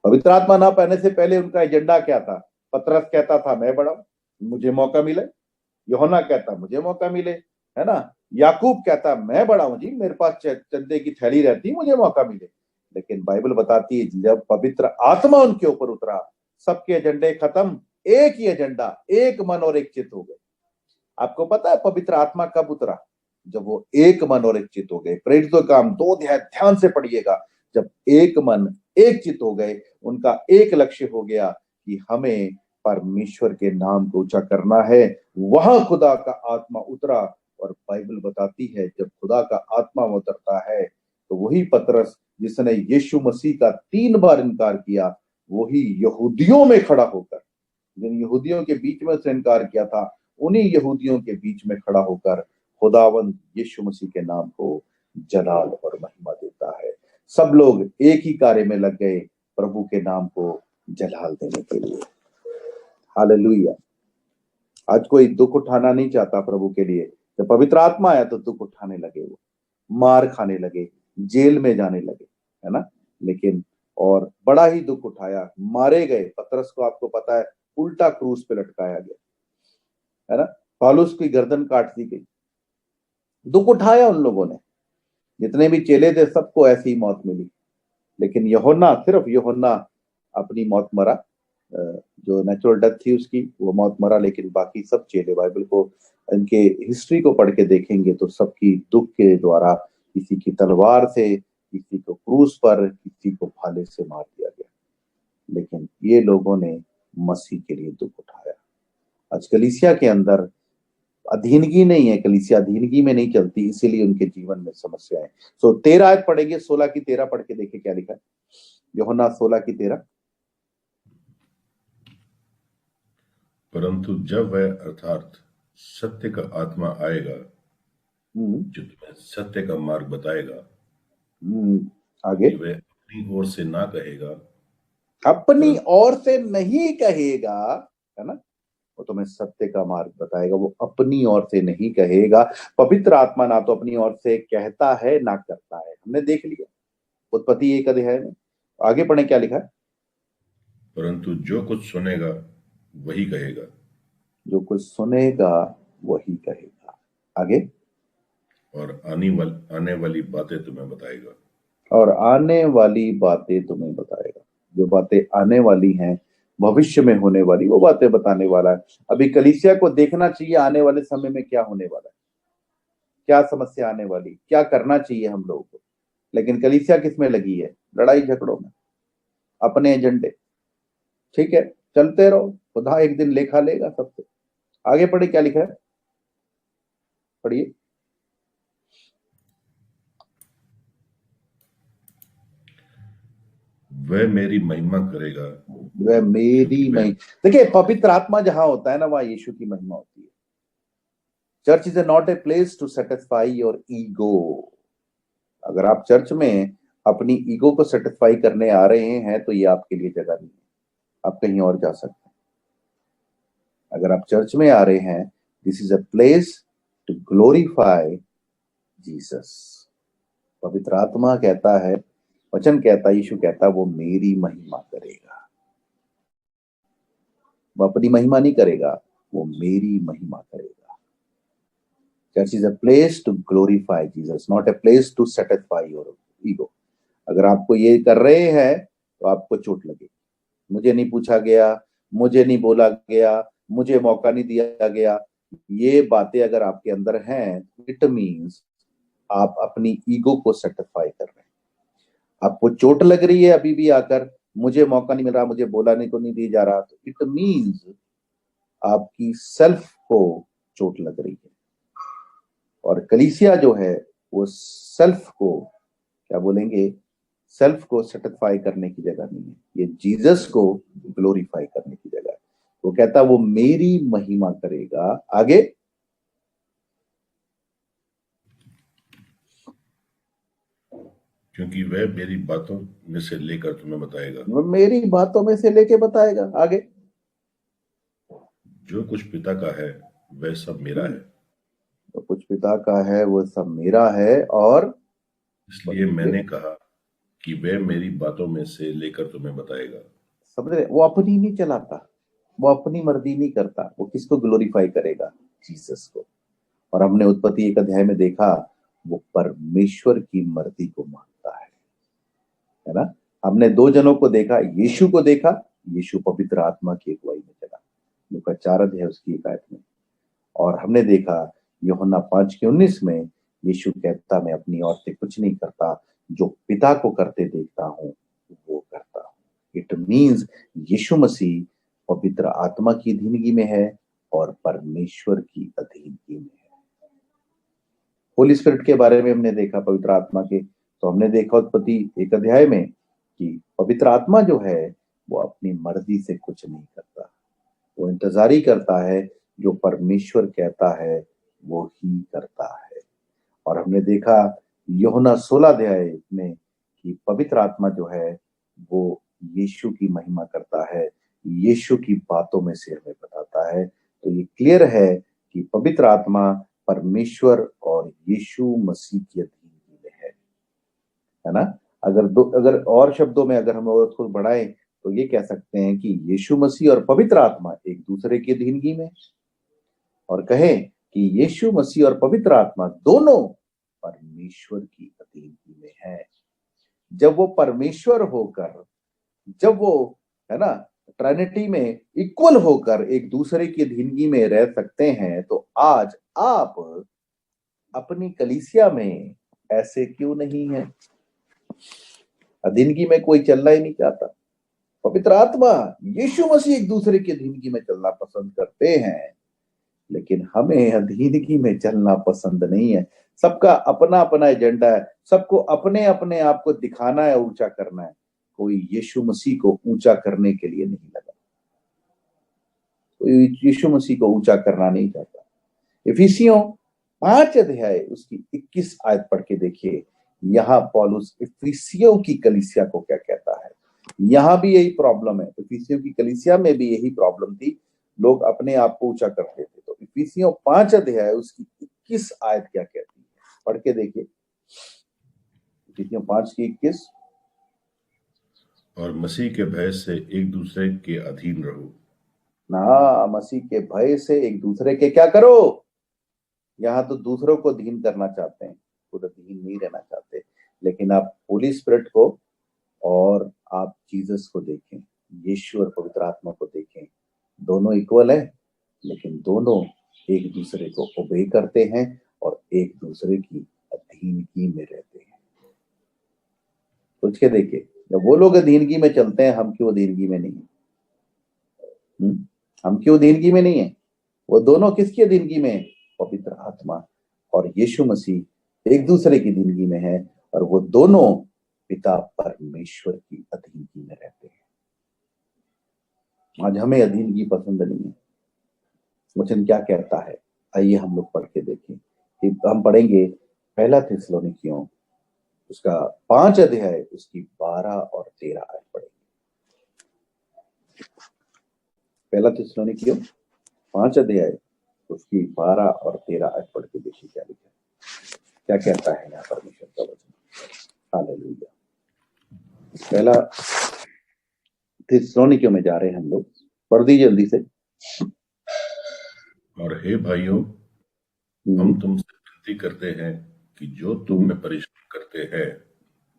पवित्र आत्मा ना पाने से पहले उनका एजेंडा क्या था? पतरस कहता था मैं बढ़ाऊं, मुझे मौका मिले। यूहन्ना कहता मुझे मौका मिले, है ना। याकूब कहता मैं बढ़ाऊं जी, मेरे पास चंदे की थैली रहती, मुझे मौका मिले। लेकिन बाइबल बताती है जब पवित्र आत्मा उनके ऊपर उतरा, सबके एजेंडे खत्म, एक ही एजेंडा, एक मन और एक चित्त हो गए। आपको पता है पवित्र आत्मा कब उतरा? जब वो एक मन और एक चित्त हो गए। प्रेरितों का काम 2 अध्याय ध्यान से पढ़िएगा। जब एक मन एक चित्त हो गए, उनका एक लक्ष्य हो गया कि हमें परमेश्वर के नाम को ऊंचा करना है, वहां खुदा का आत्मा उतरा। और बाइबल बताती है जब खुदा का आत्मा उतरता है तो वही पतरस जिसने यीशु मसीह का 3 बार इनकार किया, वही यहूदियों में खड़ा होकर, जिन यहूदियों के बीच में उसने इनकार किया था, उन्हीं यहूदियों के बीच में खड़ा होकर खुदावंद यीशु मसीह के नाम को जलाल और महिमा देता है। सब लोग एक ही कार्य में लग गए, प्रभु के नाम को जलाल देने के लिए। हालेलुया। आज कोई दुख उठाना नहीं चाहता प्रभु के लिए। जब पवित्र आत्मा आया तो दुख उठाने लगे, वो मार खाने लगे, जेल में जाने लगे, है ना। लेकिन और बड़ा ही दुख उठाया, मारे गए। पतरस को आपको पता है उल्टा क्रूस पे लटकाया गया, है ना। पौलुस की गर्दन काट दी गई। दुख उठाया उन लोगों ने, जितने भी चेले थे सबको ऐसी मौत मिली। लेकिन यूहन्ना, सिर्फ यूहन्ना अपनी मौत मरा, जो नेचुरल डेथ थी उसकी, वो मौत मरा, लेकिन बाकी सब चेले बाइबल को, इनके हिस्ट्री को पढ़ के देखेंगे तो सबकी दुख के द्वारा, किसी की तलवार से, किसी को क्रूस पर, किसी को भाले से मार दिया गया, लेकिन ये लोगों ने मसीह के लिए दुख उठाया। आज कलीसिया के अंदर अधीनगी नहीं है, कलीसिया अधीनगी में नहीं चलती, इसीलिए उनके जीवन में समस्या है। सो 13 आयत पढ़ेंगे, 16 की 13 पढ़ के देखे क्या लिखा है। यूहन्ना 16 की 13। परंतु जब वह अर्थात सत्य का आत्मा आएगा, जो तुम्हें सत्य का मार्ग बताएगा, आगे, वह अपनी ओर से ना कहेगा, अपनी ओर से नहीं कहेगा, है ना, वो तुम्हें सत्य का मार्ग बताएगा, वो अपनी ओर से नहीं कहेगा। पवित्र आत्मा ना तो अपनी ओर से कहता है ना करता है, हमने देख लिया उत्पत्ति 1 अध्याय में। आगे पढ़े क्या लिखा है। परंतु जो कुछ सुनेगा वही कहेगा, जो कुछ सुनेगा वही कहेगा। आगे, और आने वाली बातें तुम्हें बताएगा, और आने वाली बातें तुम्हें बताएगा। जो बातें आने वाली हैं, भविष्य में होने वाली, वो बातें बताने वाला है। अभी कलीसिया को देखना चाहिए आने वाले समय में क्या होने वाला है, क्या समस्या आने वाली, क्या करना चाहिए हम लोगों को। लेकिन कलीसिया किसमें लगी है, लड़ाई झगड़ों में, अपने एजेंडे। ठीक है, चलते रहो, खुदा एक दिन लेखा लेगा सबसे। आगे पढ़े क्या लिखा है, पढ़िए। वह मेरी महिमा करेगा, वह मेरी महिमा। देखिए, पवित्र आत्मा जहां होता है ना, वहां यीशु की महिमा होती है। Church is not a place to satisfy your ego. अगर आप चर्च में अपनी ईगो को सेटिस्फाई करने आ रहे हैं तो ये आपके लिए जगह नहीं है, आप कहीं और जा सकते हैं। अगर आप चर्च में आ रहे हैं, this is a place to glorify Jesus. पवित्र आत्मा कहता है, वचन कहता है, यीशु कहता है, वो मेरी महिमा करेगा। वो अपनी महिमा नहीं करेगा, वो मेरी महिमा करेगा। Church is a place to glorify Jesus, not a place to satisfy your ego. अगर आपको ये कर रहे हैं तो आपको चोट लगेगी। मुझे नहीं पूछा गया, मुझे नहीं बोला गया, मुझे मौका नहीं दिया गया, ये बातें अगर आपके अंदर हैं, इट मीन्स आप अपनी ईगो को सेटिस्फाई कर रहे हैं। आपको चोट लग रही है अभी भी आकर, मुझे मौका नहीं मिल रहा, मुझे बोलाने को नहीं दिया जा रहा, तो इट मीन्स आपकी सेल्फ को चोट लग रही है। और कलीसिया जो है वो सेल्फ को, क्या बोलेंगे, सेल्फ को सेटिस्फाई करने की जगह नहीं है, ये जीसस को ग्लोरीफाई करने की जगह है। वो कहता वो मेरी महिमा करेगा। आगे, क्योंकि वह मेरी बातों में से लेकर तुम्हें बताएगा, वो मेरी बातों में से लेके बताएगा। आगे, जो कुछ पिता का है वह सब मेरा है, तो कुछ पिता का है वो सब मेरा है, और इसलिए मैंने कहा कि वह मेरी बातों में से लेकर तुम्हें बताएगा। समझ रहे, वो अपनी नहीं चलाता, वो अपनी मर्जी नहीं करता, वो किसको ग्लोरीफाई करेगा, जीसस को। और हमने उत्पत्ति 1 अध्याय में देखा, वो परमेश्वर की मर्जी को मानता है ना। हमने दो जनों को देखा, यीशु को देखा, यीशु पवित्र आत्मा की अगुवाई में चला, लूका 4 अध्याय उसकी 1 आयत में। और हमने देखा यूहन्ना 5:19 में, यीशु कहता मैं अपनी ओर से कुछ नहीं करता, जो पिता को करते देखता हूं वो करता हूं। इट मीन्स यीशु मसीह पवित्र आत्मा की अधीनगी में है और परमेश्वर की अधीनगी में है। होली स्पिरिट के बारे में हमने देखा, पवित्र आत्मा के, तो हमने देखा उत्पत्ति 1 अध्याय में कि पवित्र आत्मा जो है वो अपनी मर्जी से कुछ नहीं करता, वो इंतजारी करता है, जो परमेश्वर कहता है वो ही करता है। और हमने देखा यूहन्ना 16 अध्याय में कि पवित्र आत्मा जो है वो यीशु की महिमा करता है, यीशु की बातों में से हमें बताता है। तो ये क्लियर है कि पवित्र आत्मा परमेश्वर और यीशु मसीह की अधीनगी में है ना। अगर और शब्दों में अगर हम उसको बढ़ाएं तो ये कह सकते हैं कि यीशु मसीह और पवित्र आत्मा एक दूसरे की अधीनगी में, और कहें कि यीशु मसीह और पवित्र आत्मा दोनों परमेश्वर की अधीनगी में है। जब वो परमेश्वर होकर, जब वो, है ना, ट्रिनिटी में इक्वल होकर एक दूसरे की अधीनगी में रह सकते हैं, तो आज आप अपनी कलीसिया में ऐसे क्यों नहीं है? अधीनगी में कोई चलना ही नहीं चाहता। पवित्र आत्मा यीशु मसीह एक दूसरे की अधीनगी में चलना पसंद करते हैं, लेकिन हमें अधीनगी में चलना पसंद नहीं है। सबका अपना अपना एजेंडा है, सबको अपने अपने आप को दिखाना है, ऊंचा करना है। कोई यीशु मसीह को ऊंचा करने के लिए नहीं लगा, कोई यीशु मसीह को ऊंचा करना नहीं चाहता। इफिसियों 5 अध्याय उसकी 21 आयत पढ़ के देखिए, यहां पौलुस इफिसियों की कलीसिया को क्या कहता है। यहां भी यही प्रॉब्लम है, इफिसियों की कलीसिया में भी यही प्रॉब्लम थी, लोग अपने आप को ऊंचा करते थे। तो इफिसियों 5 अध्याय उसकी 21 आयत क्या कहती है, पढ़ के देखिए। इफिसियों 5 की 21। और मसीह के भय से एक दूसरे के अधीन रहो। ना, मसीह के भय से एक दूसरे के क्या करो। यहाँ तो दूसरों को अधीन करना चाहते हैं, खुद अधीन नहीं रहना चाहते। लेकिन आप होली स्पिरिट को और आप जीसस को देखें, यीशु और पवित्र आत्मा को देखें, दोनों इक्वल है, लेकिन दोनों एक दूसरे को ओबे करते हैं और एक दूसरे की अधीनगी में रहते हैं। सोच के देखिए, जब वो लोग अधीनगी में चलते हैं, हम क्यों अधीनगी में नहीं है? हम क्यों अधीनगी में नहीं है? वो दोनों किसकी अधीनगी में है? पवित्र आत्मा और यीशु मसीह एक दूसरे की अधीनगी में है, और वो दोनों पिता परमेश्वर की अधीनगी में रहते हैं। आज हमें अधीनगी पसंद नहीं है। वचन क्या कहता है, आइए हम लोग पढ़ के देखें। हम पढ़ेंगे पहला थिस्सलुनीकियों उसका 5 अध्याय उसकी 12 और 13 आयत पढ़ेंगे। पहला थिस्सलुनीकियों 5 अध्याय उसकी 12 और 13 आयत पढ़ के देखिए क्या लिखा है, क्या कहता है यहाँ परमेश्वर का वचन। हालेलुया। पहला थिस्सलुनीकियों में जा रहे हैं हम लोग, पढ़ दीजिए जल्दी से। और हे भाइयों, हम तुमसे विनती करते हैं कि जो तुम में परिश्रम करते हैं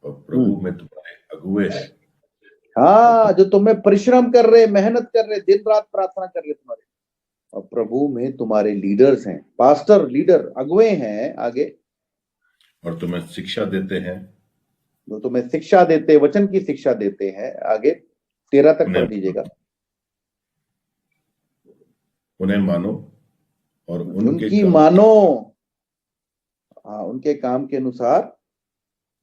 और प्रभु में तुम्हारे अगुवे हैं। हाँ, जो तुम्हें परिश्रम कर रहे, मेहनत कर रहे, दिन रात प्रार्थना कर रहे तुम्हारे, और प्रभु में तुम्हारे लीडर्स हैं, पास्टर, लीडर, अगुवे हैं। आगे, और तुम्हें शिक्षा देते हैं, जो तुम्हें शिक्षा देते, वचन की शिक्षा देते हैं। आगे 13 तक पढ़ दीजिएगा। उन्हें मानो और उनकी मानो, हाँ, उनके काम के अनुसार,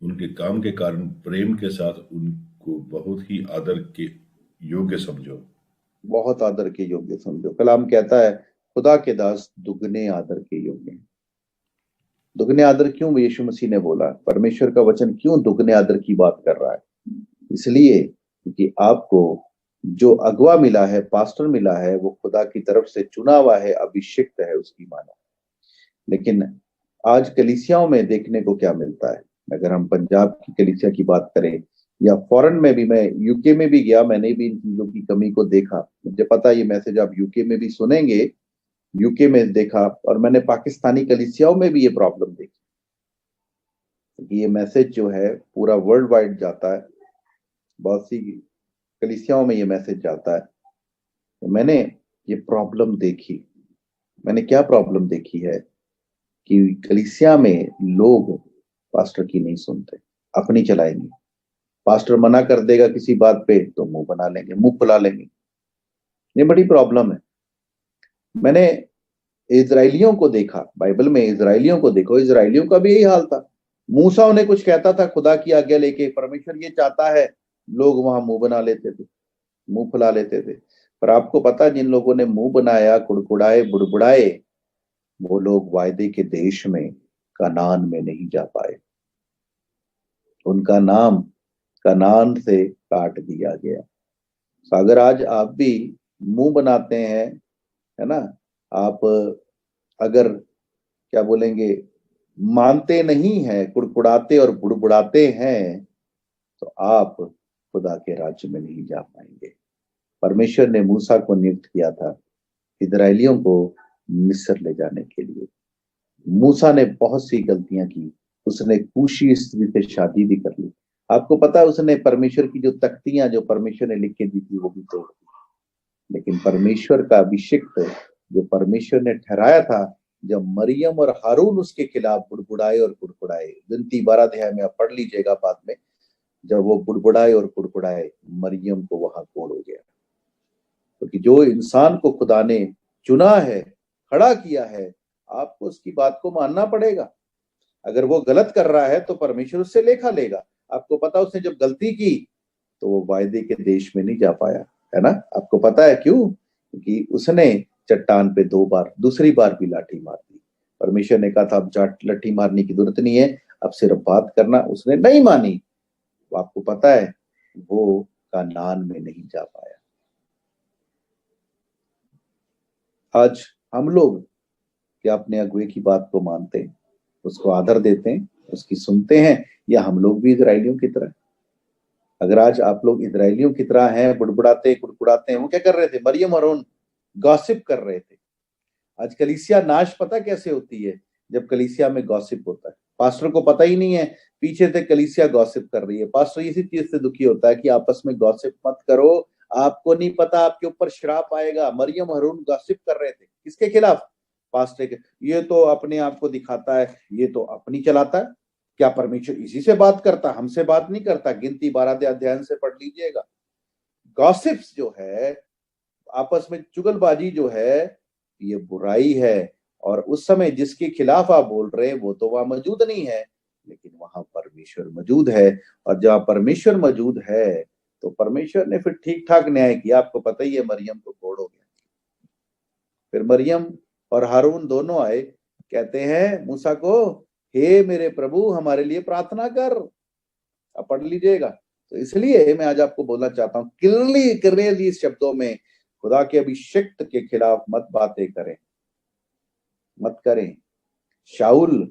उनके काम के कारण प्रेम के साथ उनको बहुत ही आदर के योग्य समझो। बहुत आदर के योग्य समझो। कलाम कहता है खुदा के दास दुगने आदर के योग्य हैं। दुगने आदर क्यों यीशु मसीह ने बोला? परमेश्वर का वचन क्यों दुगने आदर की बात कर रहा है? इसलिए क्योंकि आपको जो अगवा मिला है, पास्टर मिला है, वो खुदा की तरफ से चुना हुआ है, अभिषिक्त है, उसकी मानो। लेकिन आज कलीसियाओं में देखने को क्या मिलता है? अगर हम पंजाब की कलीसिया की बात करें या फॉरेन में भी, मैं यूके में भी गया, मैंने भी इन चीजों की कमी को देखा। मुझे पता ये मैसेज आप यूके में भी सुनेंगे, यूके में देखा, और मैंने पाकिस्तानी कलीसियाओं में भी ये प्रॉब्लम देखी। ये मैसेज जो है पूरा वर्ल्ड वाइड जाता है, बहुत सी कलीसियाओं में ये मैसेज जाता है। तो मैंने ये प्रॉब्लम देखी। मैंने क्या प्रॉब्लम देखी है कि कलीसिया में लोग पास्टर की नहीं सुनते, अपनी चलाएंगे। पास्टर मना कर देगा किसी बात पे तो मुंह बना लेंगे, मुंह फुला लेंगे। ये बड़ी प्रॉब्लम है। मैंने इजराइलियों को देखा, बाइबल में इजराइलियों को देखो, इजराइलियों का भी यही हाल था। मूसा उन्हें कुछ कहता था खुदा की आज्ञा लेके, परमेश्वर ये चाहता है, लोग वहां मुंह बना लेते थे, मुंह फुला लेते थे। पर आपको पता, जिन लोगों ने मुंह बनाया, कुड़कुड़ाए, बुड़बुड़ाए, वो लोग वायदे के देश में, कनान में नहीं जा पाए। उनका नाम कनान से काट दिया गया। तो अगर आज आप भी मुंह बनाते हैं, है ना, आप अगर क्या बोलेंगे, मानते नहीं हैं, कुड़कुड़ाते और बुड़बुड़ाते हैं, तो आप खुदा के राज्य में नहीं जा पाएंगे। परमेश्वर ने मूसा को नियुक्त किया था इजराइलियों को मिस्र ले जाने के लिए। मूसा ने बहुत सी गलतियां की, उसने कूशी स्त्री से शादी भी कर ली। आपको पता है, उसने परमेश्वर की जो तख्तियां जो परमेश्वर ने लिख के दी थी वो भी तोड़ दी। लेकिन परमेश्वर का अभिषिक्त जो परमेश्वर ने ठहराया था, जब मरियम और हारून उसके खिलाफ बुड़बुड़ाए और कुड़कुड़ाए, गिनती 12 अध्याय में आप पढ़ लीजिएगा बाद में, जब वो बुड़बुड़ाए और कुड़कुड़ाए, मरियम को वहां कोड़ हो गया। क्योंकि जो इंसान को खुदा ने चुना है, खड़ा किया है, आपको उसकी बात को मानना पड़ेगा। अगर वो गलत कर रहा है तो परमेश्वर उससे लेखा लेगा। आपको पता, उसने जब गलती की तो वो वायदे के देश में नहीं जा पाया, है ना। आपको पता है क्यों? क्योंकि उसने चट्टान पे 2 बार, दूसरी बार भी लाठी मार दी। परमेश्वर ने कहा था अब लाठी मारने की जरूरत नहीं है, अब सिर्फ बात करना। उसने नहीं मानी, तो आपको पता है वो कानान में नहीं जा पाया। आज हम लोग क्या अपने अगुए की बात को मानते हैं, उसको आदर देते हैं, उसकी सुनते हैं, या हम लोग भी इजराइलियों की तरह? अगर आज आप लोग इजराइलियों की तरह हैं, बुड़बुड़ाते कुड़कुड़ाते हैं, वो क्या कर रहे थे? मरियम और हारून गॉसिप कर रहे थे। आज कलीसिया नाश पता कैसे होती है? जब कलीसिया में गॉसिप होता है। पास्टर को पता ही नहीं है पीछे से कलीसिया गॉसिप कर रही है। पास्टर इसी चीज से दुखी होता है कि आपस में गॉसिप मत करो, आपको नहीं पता आपके ऊपर श्राप आएगा। मरियम हारून गॉसिप कर रहे थे, किसके खिलाफ? पास्टर के। ये तो अपने आप को दिखाता है, ये तो अपनी चलाता है। क्या परमेश्वर इसी से बात करता? हमसे बात नहीं करता। गिनती 12 अध्याय से पढ़ लीजिएगा। गॉसिप्स जो है, आपस में चुगलबाजी जो है, ये बुराई है। और उस समय जिसके खिलाफ आप बोल रहे हैं वो तो वहां मौजूद नहीं है, लेकिन वहां परमेश्वर मौजूद है। और जहां परमेश्वर मौजूद है तो परमेश्वर ने फिर ठीक ठाक न्याय किया। आपको पता ही है, मरियम को कोड़ हो गया। फिर मरियम और हारून दोनों आए, कहते हैं मूसा को, हे मेरे प्रभु हमारे लिए प्रार्थना कर। आप पढ़ लीजिएगा। तो इसलिए मैं आज आपको बोलना चाहता हूं, क्लियरली शब्दों में, खुदा के अभिषिक्त के खिलाफ मत बातें करें, मत करें। शाऊल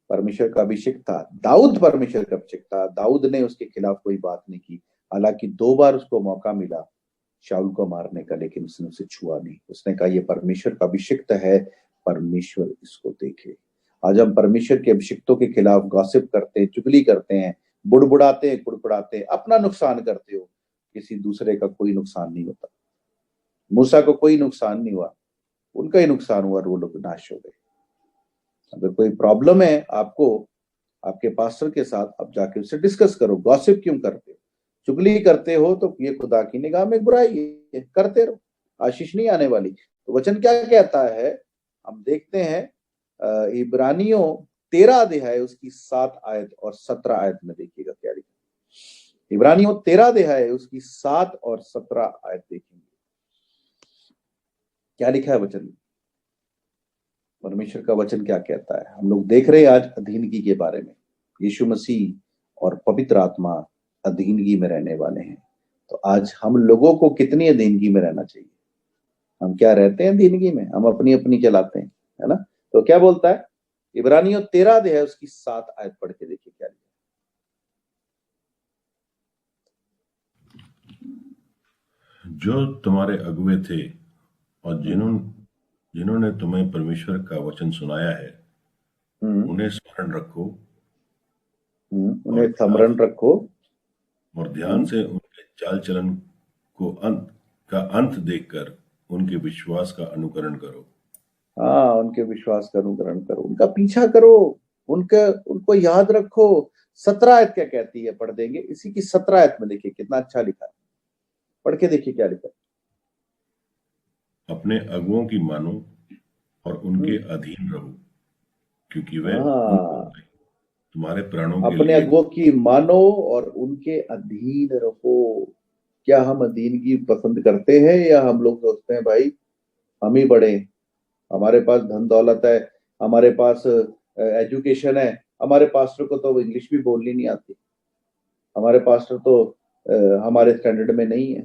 परमेश्वर का अभिषिक्त था, दाऊद परमेश्वर का अभिषिक्त था, दाऊद ने उसके खिलाफ कोई बात नहीं की। हालांकि 2 बार उसको मौका मिला शाऊल को मारने का, लेकिन उसने उसे छुआ नहीं। उसने कहा ये परमेश्वर का अभिषिक्त है, परमेश्वर इसको देखे। आज हम परमेश्वर के अभिषिक्तों के खिलाफ गॉसिप करते हैं, चुगली करते हैं, बुड़बुड़ाते हैं, कुड़कुड़ाते हैं, अपना नुकसान करते हो, किसी दूसरे का कोई नुकसान नहीं होता। मूसा को कोई नुकसान नहीं हुआ, उनका ही नुकसान हुआ, वो लोग नाश हो गए। अगर कोई प्रॉब्लम है आपको आपके पास्टर के साथ, आप जाके उससे डिस्कस करो। गॉसिप क्यों करते हो, चुगली करते हो, तो ये खुदा की निगाह में बुराई है। करते रहो, आशीष नहीं आने वाली। तो वचन क्या कहता है हम देखते हैं। इब्रानियों 13 अध्याय उसकी 7 आयत और 17 आयत में देखिएगा क्या लिखा। इब्रानियों 13 अध्याय उसकी 7 और 17 आयत देखेंगे क्या लिखा है वचन में। परमेश्वर का वचन क्या कहता है? हम लोग देख रहे हैं आज अधीनगी के बारे में। यीशु मसीह और पवित्र आत्मा अधीनगी में रहने वाले हैं। तो आज हम लोगों को कितनी अधीनगी में रहना चाहिए? हम क्या रहते हैं अधीनगी में? हम अपनी अपनी चलाते हैं, है ना। तो क्या बोलता है इब्रानियों 13 अध्याय उसकी 7 आयत पढ़ के देखिए क्या लिखा। जो तुम्हारे अगुए थे और जिन्होंने तुम्हें परमेश्वर का वचन सुनाया है, उन्हें स्मरण रखो, उन्हें स्मरण रखो और ध्यान से उनके चाल चलन को अंत देखकर उनके विश्वास का अनुकरण करो। हाँ, उनके विश्वास का अनुकरण करो, उनका पीछा करो, उनको याद रखो। 17 आयत क्या कहती है, पढ़ देंगे। इसी की 17 आयत में देखिए कितना अच्छा लिखा है, पढ़ के देखिए क्या लिखा है। अपने अगुओं की मानो और उनके अधीन रहो, क्योंकि वे तुम्हारे प्राणों के अपने लिए। अगुओं की मानो और उनके अधीन रहो। क्या हम अधीनगी पसंद करते हैं, या हम लोग सोचते हैं भाई हम ही बड़े, हमारे पास धन दौलत है, हमारे पास एजुकेशन है, हमारे पास्टर को तो इंग्लिश भी बोलनी नहीं आती, हमारे पास्टर तो हमारे स्टैंडर्ड में नहीं है।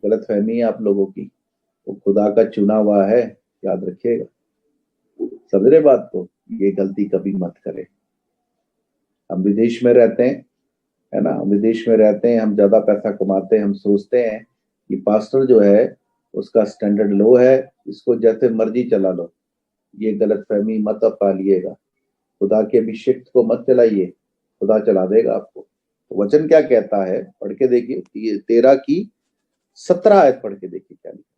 गलत फहमी है आप लोगों की। वो खुदा का चुना हुआ है, याद रखिएगा। समझ रहे बात को? ये गलती कभी मत करें। हम विदेश में रहते हैं, है ना, हम विदेश में रहते हैं, हम ज्यादा पैसा कमाते हैं, हम सोचते हैं कि पास्टर जो है उसका स्टैंडर्ड लो है, इसको जैसे मर्जी चला लो। ये गलत फहमी मत पालिएगा। खुदा के अभिषेक को मत चलाइए, खुदा चला देगा आपको। तो वचन क्या कहता है, पढ़ के देखिए। 13 की 17 आयत पढ़ के देखिए क्या लिखा।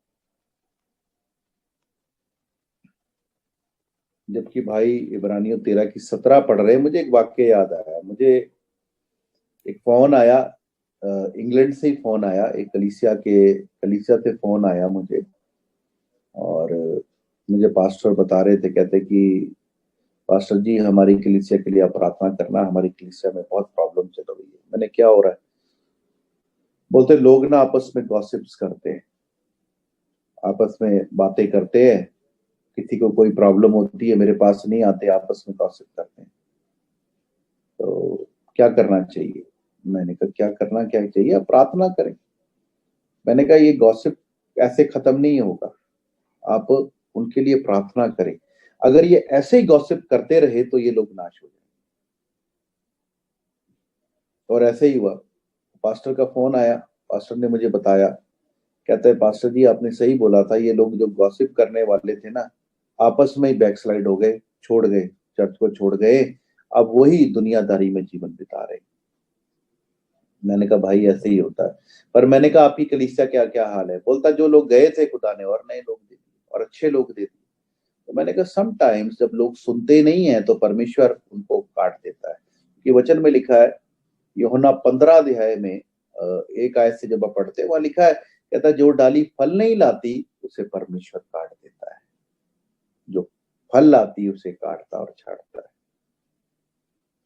जबकि भाई इब्रानियों 13 की 17 पढ़ रहे हैं, मुझे एक वाक्य याद आया। मुझे एक फोन आया, इंग्लैंड से ही फोन आया, एक कलीसिया से फोन आया मुझे, और मुझे पास्टर बता रहे थे, कहते कि पास्टर जी हमारी कलीसिया के लिए आप प्रार्थना करना, हमारी कलीसिया में बहुत प्रॉब्लम चल रही है। मैंने क्या हो रहा है? बोलते लोग ना आपस में गॉसिप्स करते हैं, आपस में बातें करते हैं, किसी को कोई प्रॉब्लम होती है मेरे पास नहीं आते, आपस में गॉसिप करते हैं, तो क्या करना चाहिए? मैंने कहा क्या करना क्या चाहिए? आप प्रार्थना करें। मैंने कहा ये गॉसिप ऐसे खत्म नहीं होगा, आप उनके लिए प्रार्थना करें। अगर ये ऐसे ही गॉसिप करते रहे तो ये लोग नाश हो जाए। और ऐसे ही हुआ। पास्टर का फोन आया, पास्टर ने मुझे बताया, कहते हैं पास्टर जी आपने सही बोला था, ये लोग जो गॉसिप करने वाले थे ना, आपस में ही बैकस्लाइड हो गए, छोड़ गए, चर्च को छोड़ गए, अब वही दुनियादारी में जीवन बिता रहे। मैंने कहा भाई ऐसे ही होता है। पर मैंने कहा आपकी कलीसिया क्या क्या हाल है? बोलता जो लोग गए थे खुदा ने और नए लोग दे दिए, और अच्छे लोग दे दिए। तो मैंने कहा समटाइम्स जब लोग सुनते नहीं है तो परमेश्वर उनको काट देता है। कि वचन में लिखा है, यूहन्ना 15 अध्याय में एक आयत से जब आप पढ़ते वहां लिखा है, कहता है जो डाली फल नहीं लाती उसे परमेश्वर काट देता है, जो फल लाती उसे काटता और छाड़ता है।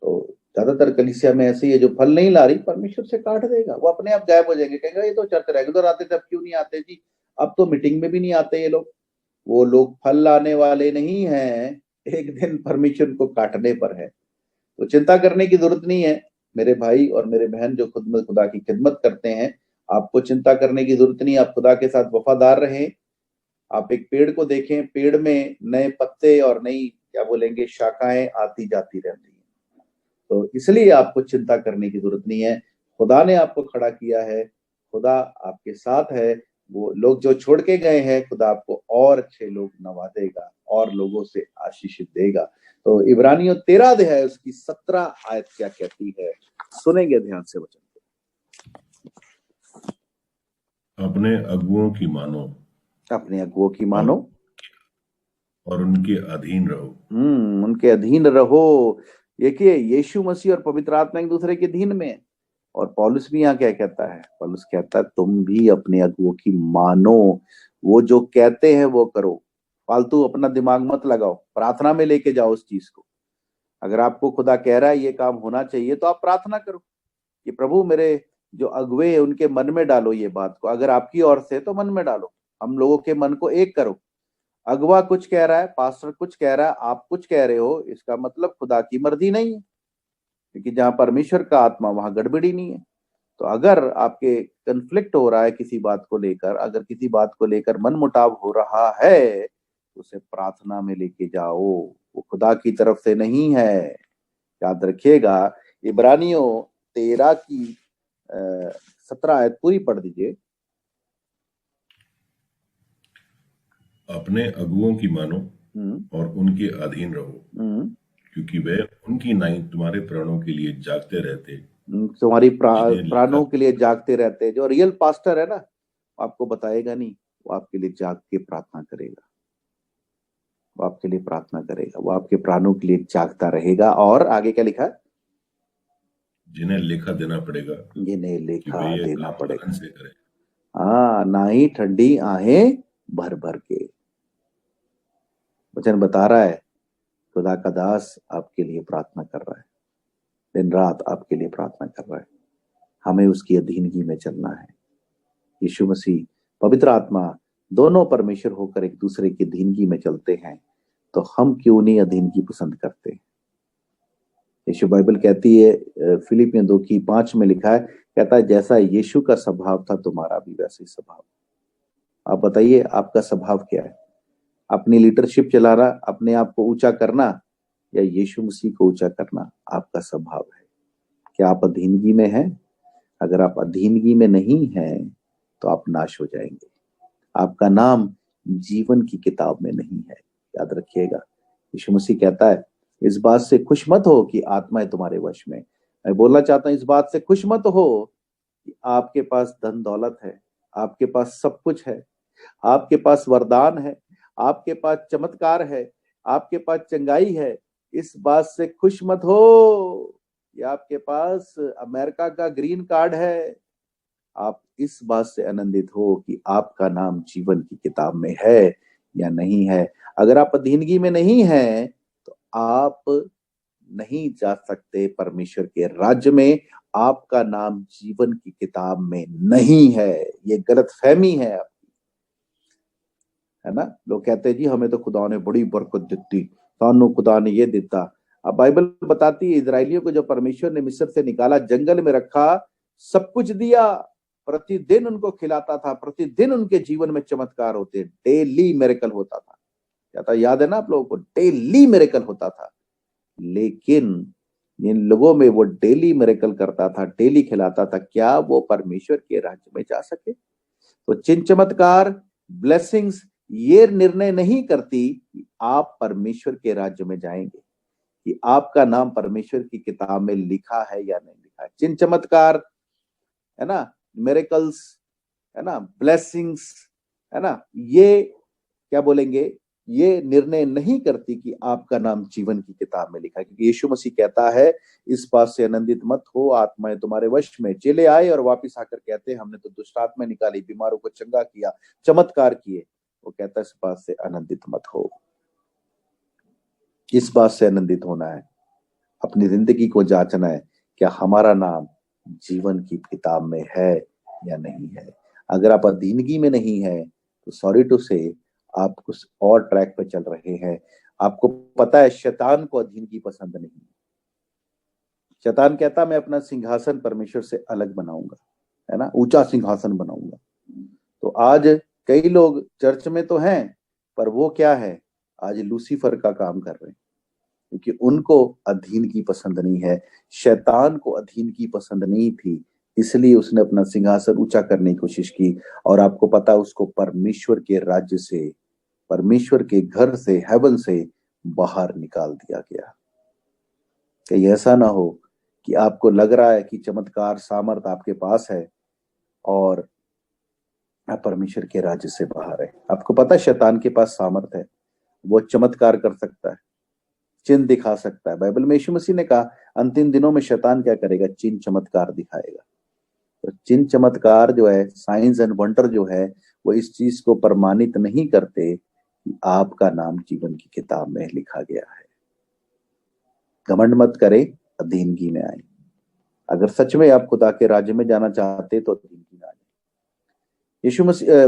तो ज्यादातर कलीसिया में ऐसे ही है, जो फल नहीं ला रही परमेश्वर से काट देगा, वो अपने आप गायब हो जाएंगे। कहेंगे ये तो चर्च रेगुलर आते थे, अब क्यों नहीं आते जी? अब तो मीटिंग में भी नहीं आते ये लोग। वो लोग फल लाने वाले नहीं हैं, एक दिन परमेश्वर को काटने पर है। तो चिंता करने की जरूरत नहीं है मेरे भाई और मेरे बहन जो खुद में खुदा की खिदमत करते हैं। आपको चिंता करने की जरूरत नहीं, आप खुदा के साथ वफादार रहें। आप एक पेड़ को देखें, पेड़ में नए पत्ते और नई क्या बोलेंगे शाखाएं आती जाती रहती हैं, तो इसलिए आपको चिंता करने की जरूरत नहीं है। खुदा ने आपको खड़ा किया है, खुदा आपके साथ है। वो लोग जो छोड़ के गए हैं, खुदा आपको और अच्छे लोग नवाजेगा और लोगों से आशीषित देगा। तो इब्रानियों 13 अध्याय उसकी 17 आयत क्या कहती है, सुनेंगे ध्यान से वचन। अपने अगुओं की मानो, अपने अगुओं की मानो और उनके अधीन रहो। उनके अधीन रहो। देखिए यीशु मसीह और पवित्र आत्मा एक दूसरे के अधीन में है। और पौलुस भी यहाँ क्या कहता है? पौलुस कहता है तुम भी अपने अगुओं की मानो, वो जो कहते हैं वो करो। फालतू अपना दिमाग मत लगाओ, प्रार्थना में लेके जाओ उस चीज को। अगर आपको खुदा कह रहा है ये काम होना चाहिए तो आप प्रार्थना करो कि प्रभु मेरे जो अगुए है उनके मन में डालो ये बात को। अगर आपकी ओर से तो मन में डालो, हम लोगों के मन को एक करो। अगवा कुछ कह रहा है, पास्टर कुछ कह रहा है, आप कुछ कह रहे हो, इसका मतलब खुदा की मर्जी नहीं है, क्योंकि जहां परमेश्वर का आत्मा वहां गड़बड़ी नहीं है। तो अगर आपके कन्फ्लिक्ट हो रहा है किसी बात को लेकर, अगर किसी बात को लेकर मन मुटाव हो रहा है, तो उसे प्रार्थना में लेके जाओ, वो खुदा की तरफ से नहीं है। याद रखिएगा। इब्रानियों 13 की 17 आयत पूरी पढ़ दीजिए। अपने अगुओं की मानो और उनके अधीन रहो, क्योंकि वे उनकी नाई तुम्हारे प्राणों के लिए जागते रहते, तुम्हारी प्राणों के लिए जागते रहते। जो रियल पास्टर है ना, आपको बताएगा नहीं, वो आपके लिए जाग के प्रार्थना करेगा, वो आपके लिए प्रार्थना करेगा, वो आपके प्राणों के लिए जागता रहेगा। और आगे क्या लिखा है? जिन्हें लेखा देना पड़ेगा, जिन्हें लेखा देना पड़ेगा। से करें। हाँ, ना ही ठंडी आहें भर भर के। वचन बता रहा है खुदा का दास आपके लिए प्रार्थना कर रहा है, दिन रात आपके लिए प्रार्थना कर रहा है। हमें उसकी अधीनगी में चलना है। यीशु मसीह, पवित्र आत्मा, दोनों परमेश्वर होकर एक दूसरे की अधीनगी में चलते हैं, तो हम क्यों नहीं अधीनगी पसंद करते? यीशु बाइबल कहती है, फिलिपियों 2:5 में लिखा है, कहता है जैसा यीशु का स्वभाव था तुम्हारा भी वैसे ही स्वभाव। आप बताइए आपका स्वभाव क्या है? अपनी लीडरशिप चलाना, अपने आप को ऊंचा करना, या यीशु मसीह को ऊंचा करना आपका स्वभाव है? क्या आप अधीनगी में हैं? अगर आप अधीनगी में नहीं हैं तो आप नाश हो जाएंगे, आपका नाम जीवन की किताब में नहीं है। याद रखिएगा। यीशु मसीह कहता है इस बात से खुश मत हो कि आत्माएं तुम्हारे वश में। मैं बोलना चाहता हूं इस बात से खुश मत हो कि आपके पास धन दौलत है, आपके पास सब कुछ है, आपके पास वरदान है, आपके पास चमत्कार है, आपके पास चंगाई है। इस बात से खुश मत हो कि आपके पास अमेरिका का ग्रीन कार्ड है। आप इस बात से आनंदित हो कि आपका नाम जीवन की किताब में है या नहीं है। अगर आप अधीनगी में नहीं है तो आप नहीं जा सकते परमेश्वर के राज्य में। आपका नाम जीवन की किताब में नहीं है, ये गलतफहमी है आपकी, है ना। लोग कहते हैं जी हमें तो खुदा ने बड़ी बरकत दी, सानू खुदा ने ये दिता। अब बाइबल बताती है इजरायलियों को जो परमेश्वर ने मिस्र से निकाला, जंगल में रखा, सब कुछ दिया, प्रतिदिन उनको खिलाता था, प्रतिदिन उनके जीवन में चमत्कार होते, डेली मिरेकल होता था। क्या था, याद है ना आप लोगों को, डेली मिरेकल होता था। लेकिन जिन लोगों में वो डेली मिरेकल करता था, डेली खिलाता था, क्या वो परमेश्वर के राज्य में जा सके? तो चिन्ह चमत्कार, ब्लेसिंग्स ये निर्णय नहीं करती कि आप परमेश्वर के राज्य में जाएंगे, कि आपका नाम परमेश्वर की किताब में लिखा है या नहीं लिखा है। चिन्ह चमत्कार, है ना, मिरेकल्स, है ना, ब्लेसिंग्स, है ना, ये क्या बोलेंगे, ये निर्णय नहीं करती कि आपका नाम जीवन की किताब में लिखा है। क्योंकि यीशु मसीह कहता है इस बात से आनंदित मत हो, आत्माएं तुम्हारे वश में। चेले आए और वापस आकर कहते हमने तो दुष्ट आत्मा निकाली, बीमारों को चंगा किया, चमत्कार किए। वो कहता है इस बात से आनंदित मत हो। इस बात से आनंदित होना है, अपनी जिंदगी को जांचना है, क्या हमारा नाम जीवन की किताब में है या नहीं है। अगर आप अधीनगी में नहीं है तो सॉरी टू से आप कुछ और ट्रैक पे चल रहे हैं। आपको पता है शैतान को अधीनगी पसंद नहीं। शैतान कहता मैं अपना सिंहासन परमेश्वर से अलग बनाऊंगा, है ना, ऊंचा सिंहासन बनाऊंगा। तो आज कई लोग चर्च में तो हैं, पर वो क्या है, आज लूसीफर का काम कर रहे हैं, क्योंकि उनको अधीनगी पसंद नहीं है। शैतान को अधीनगी पसंद नहीं थी, इसलिए उसने अपना सिंहासन ऊंचा करने की कोशिश की। और आपको पता उसको परमेश्वर के राज्य से, परमेश्वर के घर से, हेवन से बाहर निकाल दिया गया। कि ऐसा ना हो कि आपको लग रहा है कि चमत्कार सामर्थ आपके पास है और आप परमेश्वर के राज्य से बाहर है। आपको पता है शैतान के पास सामर्थ है, वो चमत्कार कर सकता है, चिन्ह दिखा सकता है। बाइबल में यीशु मसीह ने कहा अंतिम दिनों में शैतान क्या करेगा, चिन्ह चमत्कार दिखाएगा। तो चिन्ह चमत्कार जो है, साइंस एंड वंडर जो है, वो इस चीज को प्रमाणित नहीं करते कि आपका नाम जीवन की किताब में लिखा गया है। घमंड मत करें, अधीनगी में आए। अगर सच में आप खुदा के राज्य में जाना चाहते तो अधीनगी में आ जाए। यीशु मसीह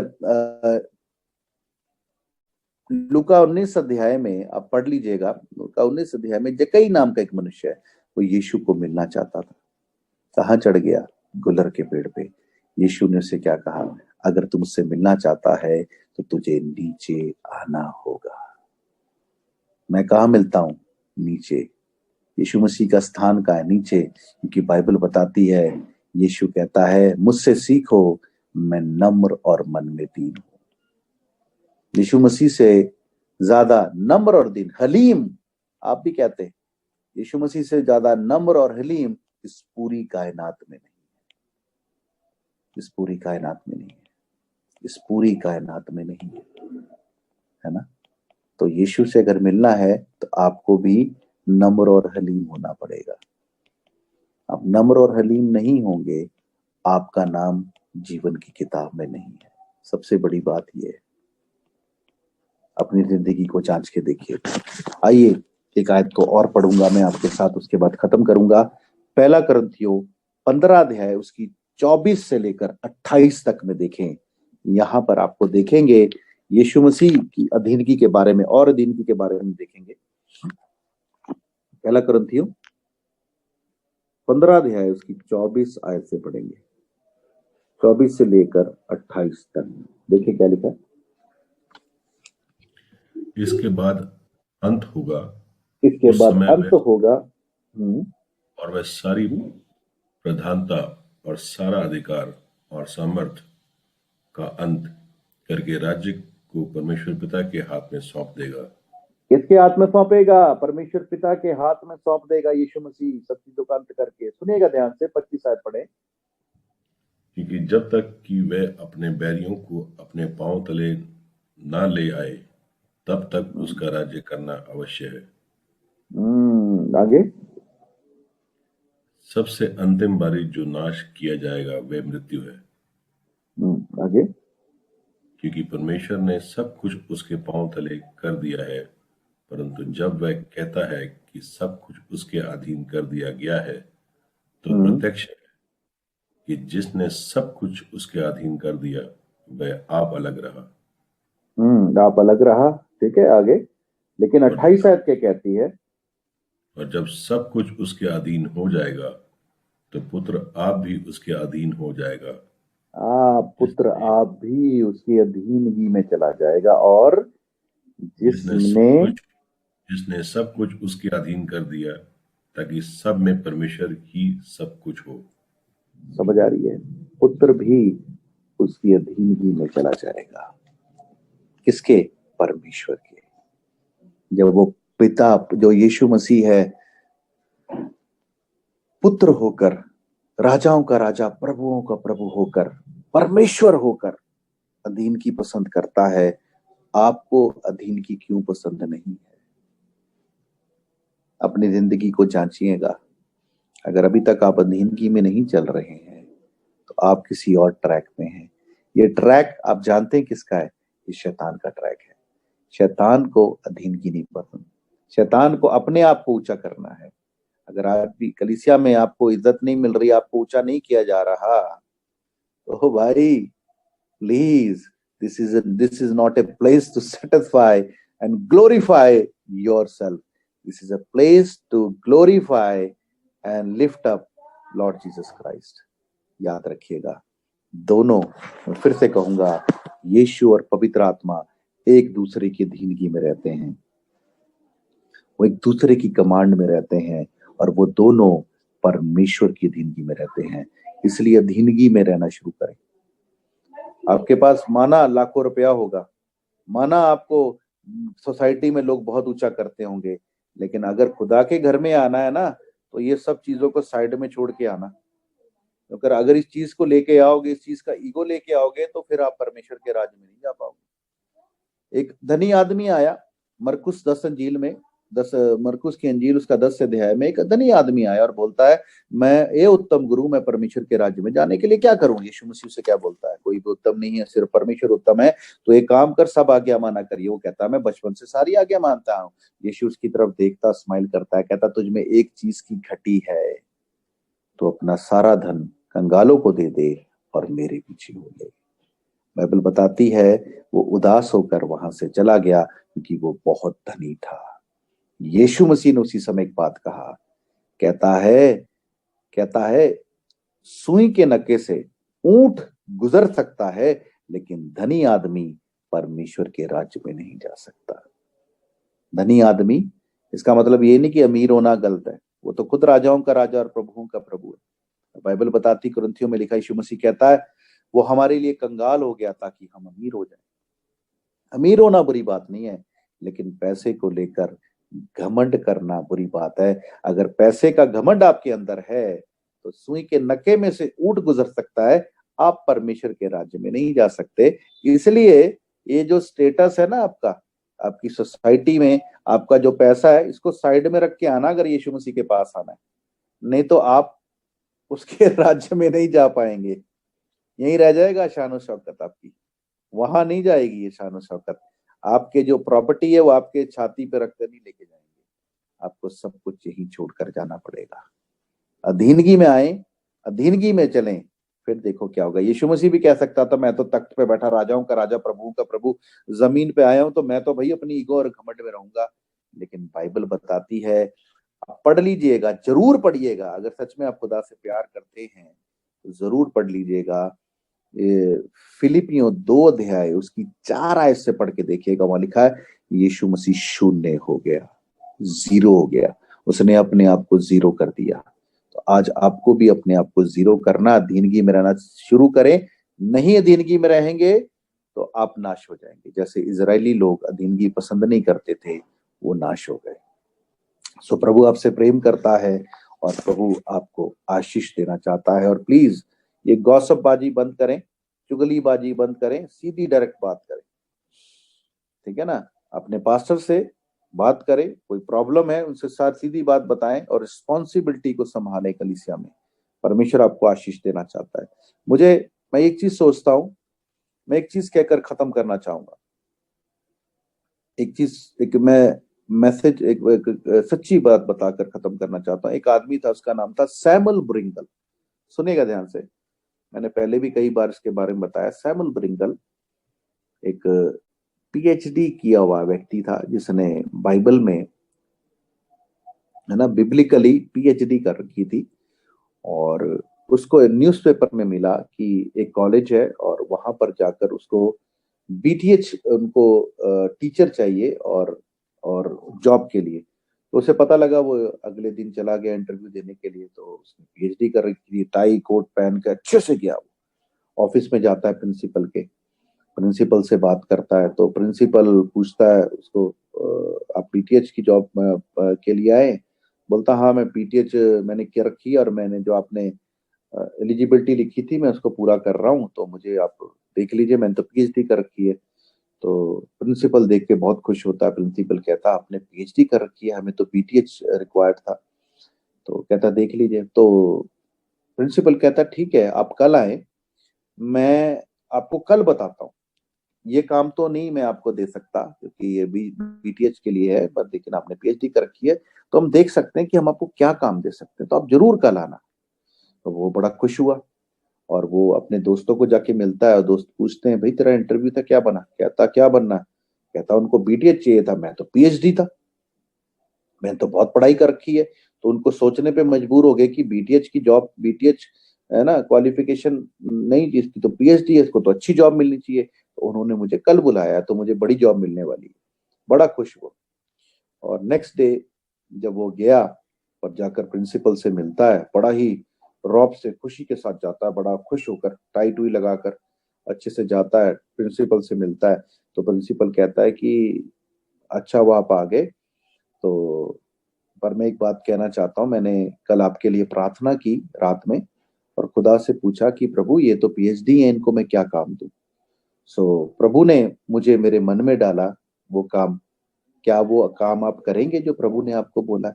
लूका 19 अध्याय में आप पढ़ लीजिएगा, लूका 19 अध्याय में जक्कई नाम का एक मनुष्य है, वो यीशु को मिलना चाहता था। कहाँ चढ़ गया, गुलर के पेड़ पे। यीशु ने उसे क्या कहा, अगर तुम उससे मिलना चाहता है तो तुझे नीचे आना होगा। मैं कहाँ मिलता हूं, नीचे। यीशु मसीह का स्थान का है नीचे, क्योंकि बाइबल बताती है, यीशु कहता है मुझसे सीखो, मैं नम्र और मन में दीन हूं। यीशु मसीह से ज्यादा नम्र और दीन, हलीम आप भी कहते हैं, यीशु मसीह से ज्यादा नम्र और हलीम इस पूरी कायनात में नहीं है। इस पूरी कायनात में नहीं है, इस पूरी कायनात में नहीं है ना। तो यीशु से अगर मिलना है तो आपको भी नम्र और हलीम होना पड़ेगा। आप नम्र और हलीम नहीं होंगे, आपका नाम जीवन की किताब में नहीं है। सबसे बड़ी बात यह है, अपनी जिंदगी को जांच के देखिए। आइए एक आयत को और पढ़ूंगा मैं आपके साथ, उसके बाद खत्म करूंगा। पहला कुरिन्थियों 15 अध्याय उसकी 24 से लेकर 28 तक में देखें। यहां पर आपको देखेंगे यीशु मसीह की अधीनगी के बारे में और अधीनगी के बारे में देखेंगे। पहला कुरिन्थियों 15 अध्याय उसकी 24 आयत से पढ़ेंगे, 24 से लेकर 28 तक। देखिए क्या लिखा है। इसके बाद अंत होगा, इसके बाद अंत होगा, और वह सारी प्रधानता और सारा अधिकार और सामर्थ का अंत करके राज्य को परमेश्वर पिता के हाथ में सौंप देगा। किसके हाथ में सौंपेगा, परमेश्वर पिता के हाथ में सौंप देगा यीशु मसीह सब चीजों का अंत करके। सुनिएगा ध्यान से, 25 आयत पढ़े। क्योंकि जब तक कि वह अपने बैरियों को अपने पांव तले ना ले आए, तब तक उसका राज्य करना अवश्य है। आगे। सबसे अंतिम बारी जो नाश किया जाएगा वह मृत्यु है। आगे। क्योंकि परमेश्वर ने सब कुछ उसके पांव तले कर दिया है, परंतु जब वह कहता है कि सब कुछ उसके अधीन कर दिया गया है, तो प्रत्यक्ष है कि जिसने सब कुछ उसके अधीन कर दिया वह आप अलग रहा। आप अलग रहा, ठीक है। आगे। लेकिन 28 आयत क्या कहती है? और जब सब कुछ उसके अधीन हो जाएगा, तो पुत्र आप भी उसके अधीन हो जाएगा। पुत्र आप भी उसकी अधीनगी में चला जाएगा। और जिसने सब कुछ उसके अधीन कर दिया, ताकि सब में परमेश्वर ही सब कुछ हो। समझ आ रही है? पुत्र भी उसकी अधीनगी में चला जाएगा। किसके? परमेश्वर के। जब वो पिता जो यीशु मसीह है, पुत्र होकर, राजाओं का राजा, प्रभुओं का प्रभु होकर, परमेश्वर होकर अधीन की पसंद करता है, आपको अधीन की क्यों पसंद नहीं है? अपनी जिंदगी को जांचिएगा। अगर अभी तक आप अधीनगी में नहीं चल रहे हैं, तो आप किसी और ट्रैक में हैं। ये ट्रैक आप जानते हैं किसका है? ये शैतान का ट्रैक है। शैतान को अधीनगी नहीं पसंद। शैतान को अपने आप को ऊंचा करना है। अगर आज भी कलीसिया में आपको इज्जत नहीं मिल रही, आपको ऊंचा नहीं किया जा रहा, तो भाई please, this is not a place to satisfy and glorify yourself. This is a place to glorify and lift up Lord Jesus Christ. याद रखिएगा, दोनों, मैं फिर से कहूंगा, यीशु और पवित्र आत्मा एक दूसरे की अधीनगी में रहते हैं। वो एक दूसरे की कमांड में रहते हैं, और वो दोनों परमेश्वर की अधीनगी में रहते हैं। इसलिए अधीनगी में रहना शुरू करें। आपके पास माना लाखों रुपया होगा, माना आपको सोसाइटी में लोग बहुत ऊंचा करते होंगे, लेकिन अगर खुदा के घर में आना है ना, तो ये सब चीजों को साइड में छोड़ के आना। अगर इस चीज को लेके आओगे, इस चीज का ईगो लेके आओगे, तो फिर आप परमेश्वर के राज्य में नहीं जा पाओगे। एक धनी आदमी आया, मरकुस 10 अंजील में, मरकुस की अंजील उसका 10 अध्याय में, एक धनी आदमी आया और बोलता है, ये उत्तम गुरु, मैं परमेश्वर के राज्य में जाने के लिए क्या करूं? यीशु मसीह से क्या बोलता है? कोई भी उत्तम नहीं है, सिर्फ परमेश्वर उत्तम है। तो एक काम कर, सब आज्ञा माना करिए। वो कहता है, मैं बचपन से सारी आज्ञा मानता हूँ। यीशु उसकी तरफ देखता, स्माइल करता है, कहता, तुझ में एक चीज की घटी है, तो अपना सारा धन कंगालों को दे दे और मेरे पीछे हो ले। बाइबल बताती है वो उदास होकर वहां से चला गया, क्योंकि वो बहुत धनी था। यीशु मसीह ने उसी समय एक बात कहा, कहता है सुई के नक्के से ऊंट गुजर सकता है, लेकिन धनी आदमी परमेश्वर के राज्य में नहीं जा सकता। धनी आदमी, इसका मतलब ये नहीं कि अमीर होना गलत है, वो तो खुद राजाओं का राजा और प्रभुओं का प्रभु है। बाइबल बताती, कुरिन्थियों में लिखा, यीशु मसीह कहता है वो हमारे लिए कंगाल हो गया ताकि हम अमीर हो जाएं। अमीर होना बुरी बात नहीं है, लेकिन पैसे को लेकर घमंड करना बुरी बात है। अगर पैसे का घमंड आपके अंदर है, तो सुई के नक्के में से ऊंट गुजर सकता है, आप परमेश्वर के राज्य में नहीं जा सकते। इसलिए ये जो स्टेटस है ना आपका, आपकी सोसाइटी में आपका जो पैसा है, इसको साइड में रख के आना अगर यीशु मसीह के पास आना है, नहीं तो आप उसके राज्य में नहीं जा पाएंगे। यहीं रह जाएगा शान शौकत आपकी, वहां नहीं जाएगी ये शान शौकत। आपके जो प्रॉपर्टी है वो आपके छाती पे रखकर नहीं लेके जाएंगे, आपको सब कुछ यहीं छोड़कर जाना पड़ेगा। अधीनगी में आए, अधीनगी में चलें, फिर देखो क्या होगा। यीशु मसीह भी कह सकता था, मैं तो तख्त पे बैठा राजाओं का राजा, प्रभुओं का प्रभु, जमीन पे आया हूं, तो मैं तो भाई अपनी ईगो और घमंड में रहूंगा। लेकिन बाइबल बताती है, आप पढ़ लीजिएगा, जरूर पढ़िएगा, अगर सच में आप खुदा से प्यार करते हैं तो जरूर पढ़ लीजिएगा। फिलिपियों 2 अध्याय उसकी 4 आयत से पढ़ के देखिएगा, वहां लिखा है यीशु मसीह शून्य हो गया, जीरो हो गया, उसने अपने आप को जीरो कर दिया। तो आज आपको भी अपने आप को जीरो करना, अधीनगी में रहना शुरू करें। नहीं अधीनगी में रहेंगे तो आप नाश हो जाएंगे। जैसे इजरायली लोग अधीनगी पसंद नहीं करते थे, वो नाश हो गए। सो प्रभु आपसे प्रेम करता है और प्रभु आपको आशीष देना चाहता है। और प्लीज ये गॉसिपबाजी बंद करें, चुगलीबाजी बंद करें, सीधी डायरेक्ट बात करें, ठीक है ना। अपने पास्टर से बात करें, कोई प्रॉब्लम है उनसे साथ सीधी बात बताएं और रिस्पॉन्सिबिलिटी को संभालें कलीसिया में। परमेश्वर आपको आशीष देना चाहता है। मैं एक चीज सोचता हूं, मैं एक चीज कहकर खत्म करना चाहूंगा। एक सच्ची बात बताकर खत्म करना चाहता हूं। एक आदमी था, उसका नाम था सैमुअल ब्रिंगल। सुनिएगा ध्यान से, मैंने पहले भी कई बार इसके बारे में बताया। सैमुअल ब्रिंगल एक पीएचडी किया हुआ व्यक्ति था, जिसने बाइबल में, है ना, बिब्लिकली पीएचडी कर रखी थी। और उसको न्यूज़पेपर में मिला कि एक कॉलेज है और वहां पर जाकर उसको बीटीएच, उनको टीचर चाहिए और जॉब के लिए। तो उसे पता लगा, वो अगले दिन चला गया इंटरव्यू देने के लिए। तो उसने पीएचडी कर रखी थी, टाई कोट पहन के अच्छे से गया। वो ऑफिस में जाता है, प्रिंसिपल से बात करता है। तो प्रिंसिपल पूछता है उसको, आप पीटीएच की जॉब के लिए आए? बोलता हाँ, मैं पीटीएच मैंने कर रखी है और मैंने जो आपने एलिजिबिलिटी लिखी थी मैं उसको पूरा कर रहा हूँ, तो मुझे आप देख लीजिए, मैंने तो पीएचडी कर रखी है। तो प्रिंसिपल देख के बहुत खुश होता है। प्रिंसिपल कहता आपने पीएचडी कर रखी है, हमें तो पीटीएच रिक्वायर्ड था। तो कहता देख लीजिए। तो प्रिंसिपल कहता ठीक है, आप कल आए, मैं आपको कल बताता हूँ। ये काम तो नहीं मैं आपको दे सकता क्योंकि ये बीटीएच के लिए है, पर लेकिन आपने पीएचडी कर रखी है तो हम देख सकते हैं कि हम आपको क्या काम दे सकते हैं, तो आप जरूर कल आना। तो वो बड़ा खुश हुआ और वो अपने दोस्तों को जाके मिलता है और दोस्त पूछते हैं भाई तेरा इंटरव्यू था, क्या बना? कहता क्या बनना? कहता उनको बीटीएच चाहिए था, मैं तो पीएचडी था, मैंने तो बहुत पढ़ाई कर रखी है। तो उनको सोचने पे मजबूर हो गए कि बीटीएच की जॉब, बीटीएच है ना क्वालिफिकेशन नहीं, जिसकी तो पीएचडी है, इसको तो अच्छी जॉब मिलनी चाहिए। तो उन्होंने मुझे कल बुलाया, तो मुझे बड़ी जॉब मिलने वाली है। बड़ा खुश हुआ। और नेक्स्ट डे जब वो गया और जाकर प्रिंसिपल से मिलता है, बड़ा ही रौब से खुशी के साथ जाता है, बड़ा खुश होकर टाई टुई लगाकर अच्छे से जाता है, प्रिंसिपल से मिलता है। तो प्रिंसिपल कहता है कि अच्छा वो आप आ गए, तो पर मैं एक बात कहना चाहता हूँ, मैंने कल आपके लिए प्रार्थना की रात में और खुदा से पूछा कि प्रभु ये तो पीएचडी है, इनको मैं क्या काम दूं। सो प्रभु ने मुझे मेरे मन में डाला वो काम, क्या वो काम आप करेंगे जो प्रभु ने आपको बोला?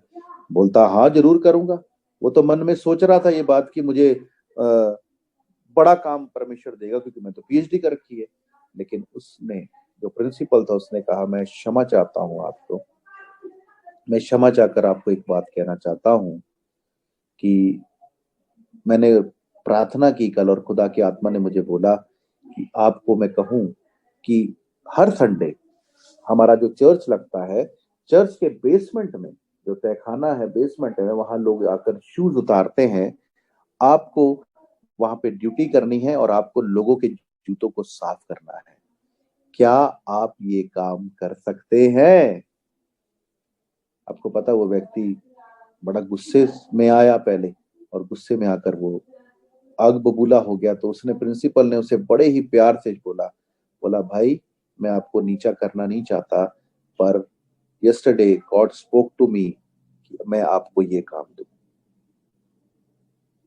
बोलता हाँ जरूर करूंगा। वो तो मन में सोच रहा था ये बात कि मुझे बड़ा काम परमेश्वर देगा क्योंकि मैं तो पीएचडी कर रखी है। लेकिन उसने, जो प्रिंसिपल था, उसने कहा मैं क्षमा चाहता हूँ आपको, मैं क्षमा चाहकर आपको एक बात कहना चाहता हूँ कि मैंने प्रार्थना की कल और खुदा की आत्मा ने मुझे बोला कि आपको मैं कहूँ कि हर संडे हमारा जो चर्च लगता है, चर्च के बेसमेंट में जो तहखाना है, बेसमेंट है, वहां लोग आकर शूज उतारते हैं। आपको वहां पे ड्यूटी करनी है और आपको लोगों के जूतों को साफ करना है। क्या आप ये काम कर सकते हैं? आपको पता वो व्यक्ति बड़ा गुस्से में आया पहले, और गुस्से में आकर वो आग बबूला हो गया। तो उसने, प्रिंसिपल ने उसे बड़े ही प्यार से बोला भाई मैं आपको नीचा करना नहीं चाहता, पर yesterday God spoke to me कि मैं आपको ये काम दूं।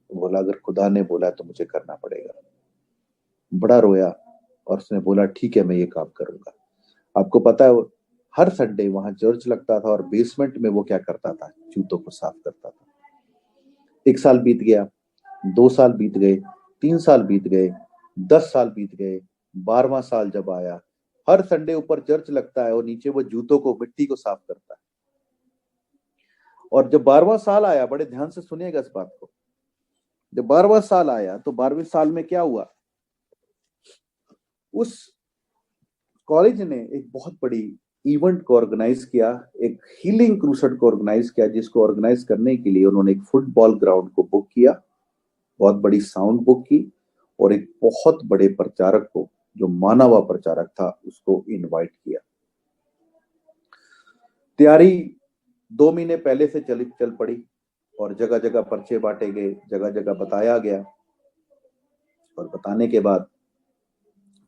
बोला अगर खुदा ने बोला तो मुझे करना पड़ेगा। बड़ा रोया और उसने बोला ठीक है मैं ये काम करूंगा। आपको पता है हर संडे वहां चर्च लगता था और बेसमेंट में वो क्या करता था? जूतों को साफ करता था। 1 साल बीत गया, 2 साल बीत गए, 3 साल बीत गए, 10 साल बीत गए। 12वां साल जब आया, हर संडे ऊपर चर्च लगता है और नीचे वो जूतों को, मिट्टी को साफ करता है। और जब 12वां साल आया, बड़े ध्यान से सुनिएगा इस बात को, जब 12वां साल आया तो 12वें साल में क्या हुआ? उस कॉलेज ने एक बहुत बड़ी इवेंट को ऑर्गेनाइज किया, एक हीलिंग क्रूसेड को ऑर्गेनाइज किया, जिसको ऑर्गेनाइज करने के लिए उन्होंने एक फुटबॉल ग्राउंड को बुक किया, बहुत बड़ी साउंड बुक की, और एक बहुत बड़े प्रचारक को, जो माना हुआ प्रचारक था, उसको इनवाइट किया। तैयारी 2 महीने पहले से चल पड़ी और जगह जगह पर्चे बांटे गए, जगह जगह बताया गया। और बताने के बाद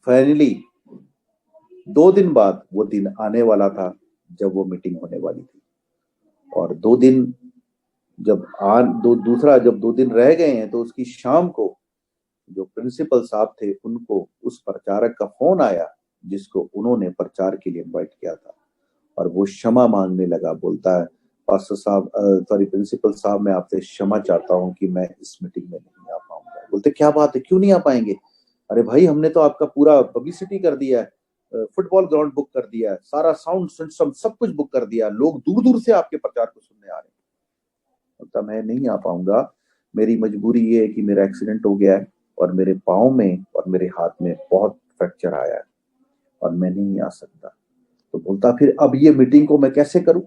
फाइनली 2 दिन बाद वो दिन आने वाला था जब वो मीटिंग होने वाली थी। और 2 दिन जब 2 दिन रह गए हैं तो उसकी शाम को जो प्रिंसिपल साहब थे उनको उस प्रचारक का फोन आया जिसको उन्होंने प्रचार के लिए इनवाइट किया था, और वो क्षमा मांगने लगा। बोलता है पास्टर साहब, सॉरी प्रिंसिपल साहब, मैं आपसे क्षमा चाहता हूं कि मैं इस मीटिंग में नहीं आ पाऊंगा। बोलते क्या बात है, क्यों नहीं आ पाएंगे? अरे भाई, हमने तो आपका पूरा पब्लिसिटी कर दिया है, फुटबॉल ग्राउंड बुक कर दिया है, सारा साउंड सिस्टम सब कुछ बुक कर दिया, लोग दूर दूर से आपके प्रचार को सुनने आ रहे हैं। बोलता मैं नहीं आ पाऊंगा, मेरी मजबूरी ये है कि मेरा एक्सीडेंट हो गया है और मेरे पाँव में और मेरे हाथ में बहुत फ्रैक्चर आया है और मैं नहीं आ सकता। तो बोलता फिर अब ये मीटिंग को मैं कैसे करूं?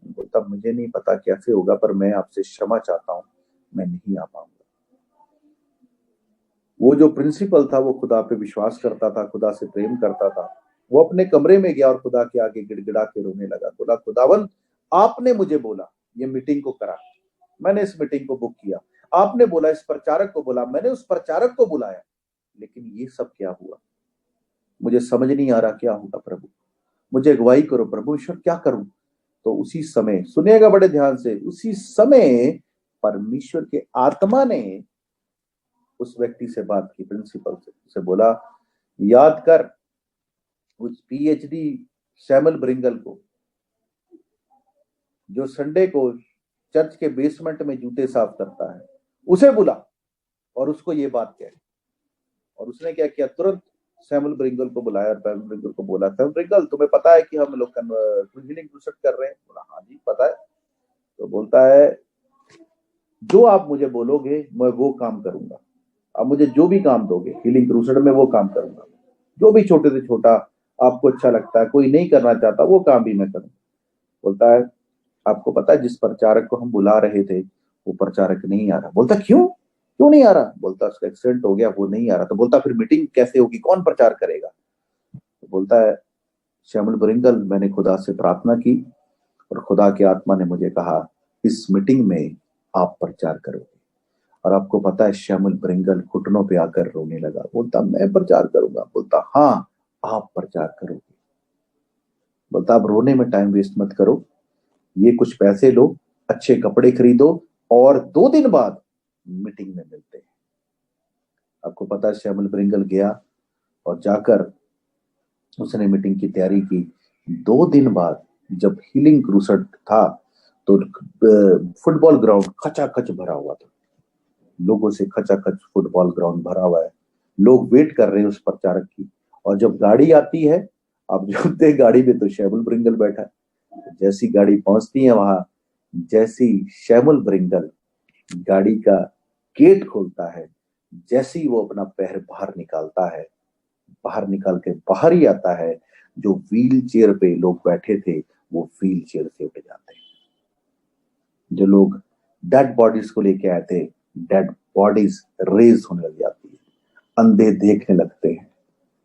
बोलता मुझे नहीं पता कैसे होगा, पर मैं आपसे क्षमा चाहता हूं, मैं नहीं आ पाऊंगा। वो जो प्रिंसिपल था वो खुदा पे विश्वास करता था, खुदा से प्रेम करता था। वो अपने कमरे में गया और खुदा के आगे गिड़गिड़ा के रोने लगा। बोला खुदावन, आपने मुझे बोला ये मीटिंग को करा, मैंने इस मीटिंग को बुक किया, आपने बोला इस प्रचारक को बोला, मैंने उस प्रचारक को बुलाया, लेकिन ये सब क्या हुआ? मुझे समझ नहीं आ रहा क्या होगा प्रभु, मुझे अगुवाई करो प्रभु ईश्वर, क्या करूं? तो उसी समय सुनिएगा बड़े ध्यान से, उसी समय परमेश्वर के आत्मा ने उस व्यक्ति से बात की, प्रिंसिपल से, उसे बोला याद कर उस पीएचडी सैमुअल ब्रिंगल को जो संडे को चर्च के बेसमेंट में जूते साफ करता है, उसे बुला और उसको ये बात कह। और उसने क्या किया, तुरंत सैमुअल ब्रिंगल को बुलाया और सैमुअल ब्रिंगल को बोला, सैमुअल ब्रिंगल तुम्हें पता है कि हम लोग हीलिंग क्रूसेड कर रहे हैं? बोला हाँ जी पता है। तो बोलता है जो आप मुझे बोलोगे मैं वो काम करूंगा, आप मुझे जो भी काम दोगे हीलिंग क्रूसेड में वो काम करूंगा, जो भी छोटे से छोटा आपको अच्छा लगता है, कोई नहीं करना चाहता वो काम भी मैं करूंगा। बोलता है आपको पता है जिस प्रचारक को हम बुला रहे थे वो प्रचारक नहीं आ रहा। बोलता क्यों क्यों नहीं आ रहा? बोलता उसका एक्सीडेंट हो गया, वो नहीं आ रहा। तो बोलता फिर मीटिंग कैसे होगी, कौन प्रचार करेगा? तो बोलता है सैमुअल ब्रिंगल, मैंने खुदा से प्रार्थना की और खुदा की आत्मा ने मुझे कहा इस मीटिंग में आप प्रचार करोगे। और आपको पता है सैमुअल ब्रिंगल घुटनों पे आकर रोने लगा। बोलता मैं प्रचार करूंगा? बोलता हाँ आप प्रचार करोगे। बोलता आप रोने में टाइम वेस्ट मत करो, ये कुछ पैसे लो, अच्छे कपड़े खरीदो और 2 दिन बाद मीटिंग में मिलते हैं। आपको पता है सैमुअल ब्रिंगल गया और जाकर उसने मीटिंग की तैयारी की। 2 दिन बाद जब हीलिंग क्रूसेड था तो फुटबॉल ग्राउंड खचाखच भरा हुआ था, लोगों से खचाखच फुटबॉल ग्राउंड भरा हुआ है, लोग वेट कर रहे हैं उस प्रचारक की। और जब गाड़ी आती है, आप जानते हैं गाड़ी में तो सैमुअल ब्रिंगल बैठा है। जैसी गाड़ी पहुंचती है वहां, जैसी सैमुअल ब्रिंगल गाड़ी का गेट खोलता है, जैसे ही वो अपना पैर बाहर निकालता है, बाहर निकाल के बाहर ही आता है, जो व्हील चेयर पे लोग बैठे थे वो व्हील चेयर से उठ जाते हैं। जो लोग डेड बॉडीज को लेके आए थे, डेड बॉडीज रेज होने लग जाती है, अंधे देखने लगते हैं,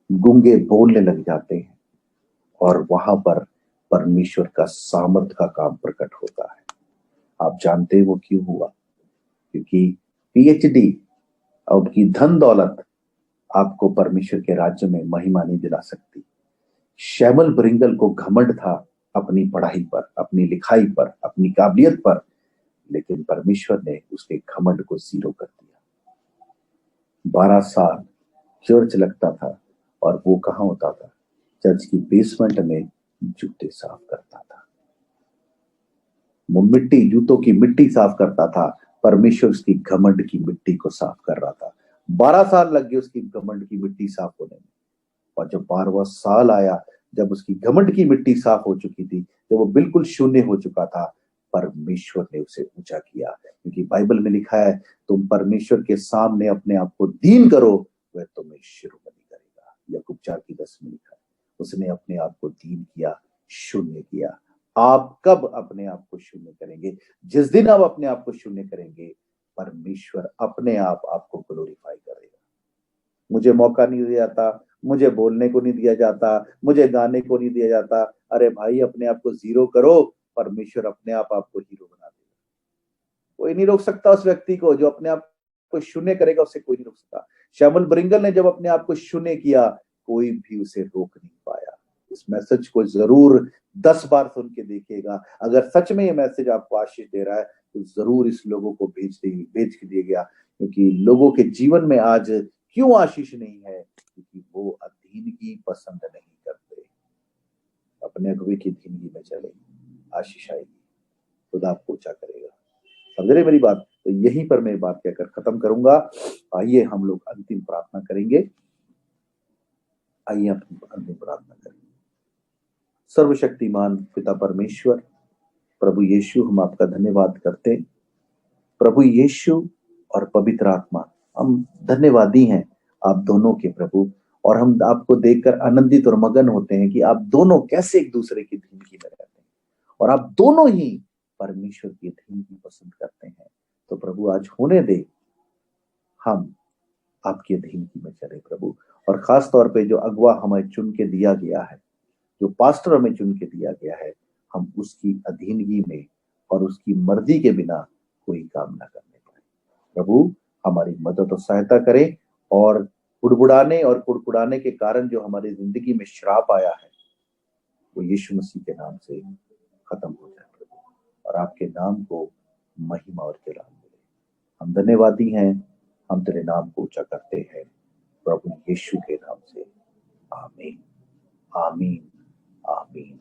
गूंगे बोलने लग जाते हैं, और वहां पर परमेश्वर का सामर्थ का काम प्रकट होता है। आप जानते हैं वो क्यों हुआ? क्योंकि पीएचडी और की धन दौलत आपको परमेश्वर के राज्य में महिमा नहीं दिला सकती। सैमुअल ब्रिंगल को घमंड था अपनी पढ़ाई पर, अपनी लिखाई पर, अपनी काबिलियत पर, लेकिन परमेश्वर ने उसके घमंड को जीरो कर दिया। 12 साल चर्च लगता था और वो कहां होता था? चर्च की बेसमेंट में जूते साफ करता था। वो मिट्टी, जूतों की मिट्टी साफ करता था, परमेश्वर उसकी घमंड की मिट्टी को साफ कर रहा था। 12 साल लग गए उसकी घमंड की मिट्टी साफ होने में। और जब 12वां साल आया, जब उसकी घमंड की मिट्टी साफ हो चुकी थी, जब वो बिल्कुल शून्य हो चुका था, परमेश्वर ने उसे ऊंचा किया। क्योंकि बाइबल में लिखा है तुम परमेश्वर के सामने अपने आप को दीन करो, वह तुम्हें शिरोमणि करेगा। याकूब 4 की 10 में लिखा है उसने अपने आप को दीन किया, शून्य किया। आप कब अपने आप को शून्य करेंगे? जिस दिन आप अपने आप को शून्य करेंगे, परमेश्वर अपने आप आपको ग्लोरीफाई करेगा। मुझे मौका नहीं दिया जाता, मुझे बोलने को नहीं दिया जाता, मुझे गाने को नहीं दिया जाता। अरे भाई, अपने आप को जीरो करो, परमेश्वर अपने आप आपको हीरो बना देगा। कोई नहीं रोक सकता उस व्यक्ति को जो अपने आप को शून्य करेगा, उसे कोई नहीं रोक सकता। सैमुअल ब्रिंगल ने जब अपने आप को शून्य किया, कोई भी उसे रोक नहीं पाया। इस मैसेज को जरूर 10 बार सुन के देखिएगा। अगर सच में ये मैसेज आपको आशीष दे रहा है तो जरूर इस लोगों को भेज के दिएगा, क्योंकि लोगों के जीवन में आज क्यों आशीष नहीं है? क्योंकि वो अधीनगी पसंद नहीं करते। अपने अगुवे की अधीनगी में चले, आशीष आएगी, खुदा आपको ऊंचा करेगा। समझ रहे मेरी बात? तो यहीं पर मैं बात कहकर खत्म करूंगा। आइए हम लोग अंतिम प्रार्थना करेंगे। आइए अंतिम प्रार्थना करेंगे। सर्वशक्तिमान पिता परमेश्वर, प्रभु यीशु, हम आपका धन्यवाद करते हैं। प्रभु यीशु और पवित्र आत्मा, हम धन्यवादी हैं आप दोनों के प्रभु, और हम आपको देखकर आनंदित और मगन होते हैं कि आप दोनों कैसे एक दूसरे की अधीनगी में रहते हैं, और आप दोनों ही परमेश्वर की अधीनगी पसंद करते हैं। तो प्रभु आज होने दे हम आपकी अधीनगी में चले प्रभु, और खास तौर पे जो अगवा हमें चुन के दिया गया है, जो पास्टर हमें चुन के दिया गया है, हम उसकी अधीनगी में और उसकी मर्जी के बिना कोई काम ना करने पाए। प्रभु हमारी मदद और सहायता करें, और बुड़बुड़ाने और कुड़कुड़ाने के कारण जो हमारी जिंदगी में श्राप आया है वो यीशु मसीह के नाम से खत्म हो जाए प्रभु, और आपके नाम को महिमा और जलाल मिले। हम धन्यवादी हैं, हम तेरे नाम को ऊंचा करते हैं प्रभु यीशु के नाम से। आमीन, आमीन, आमीन।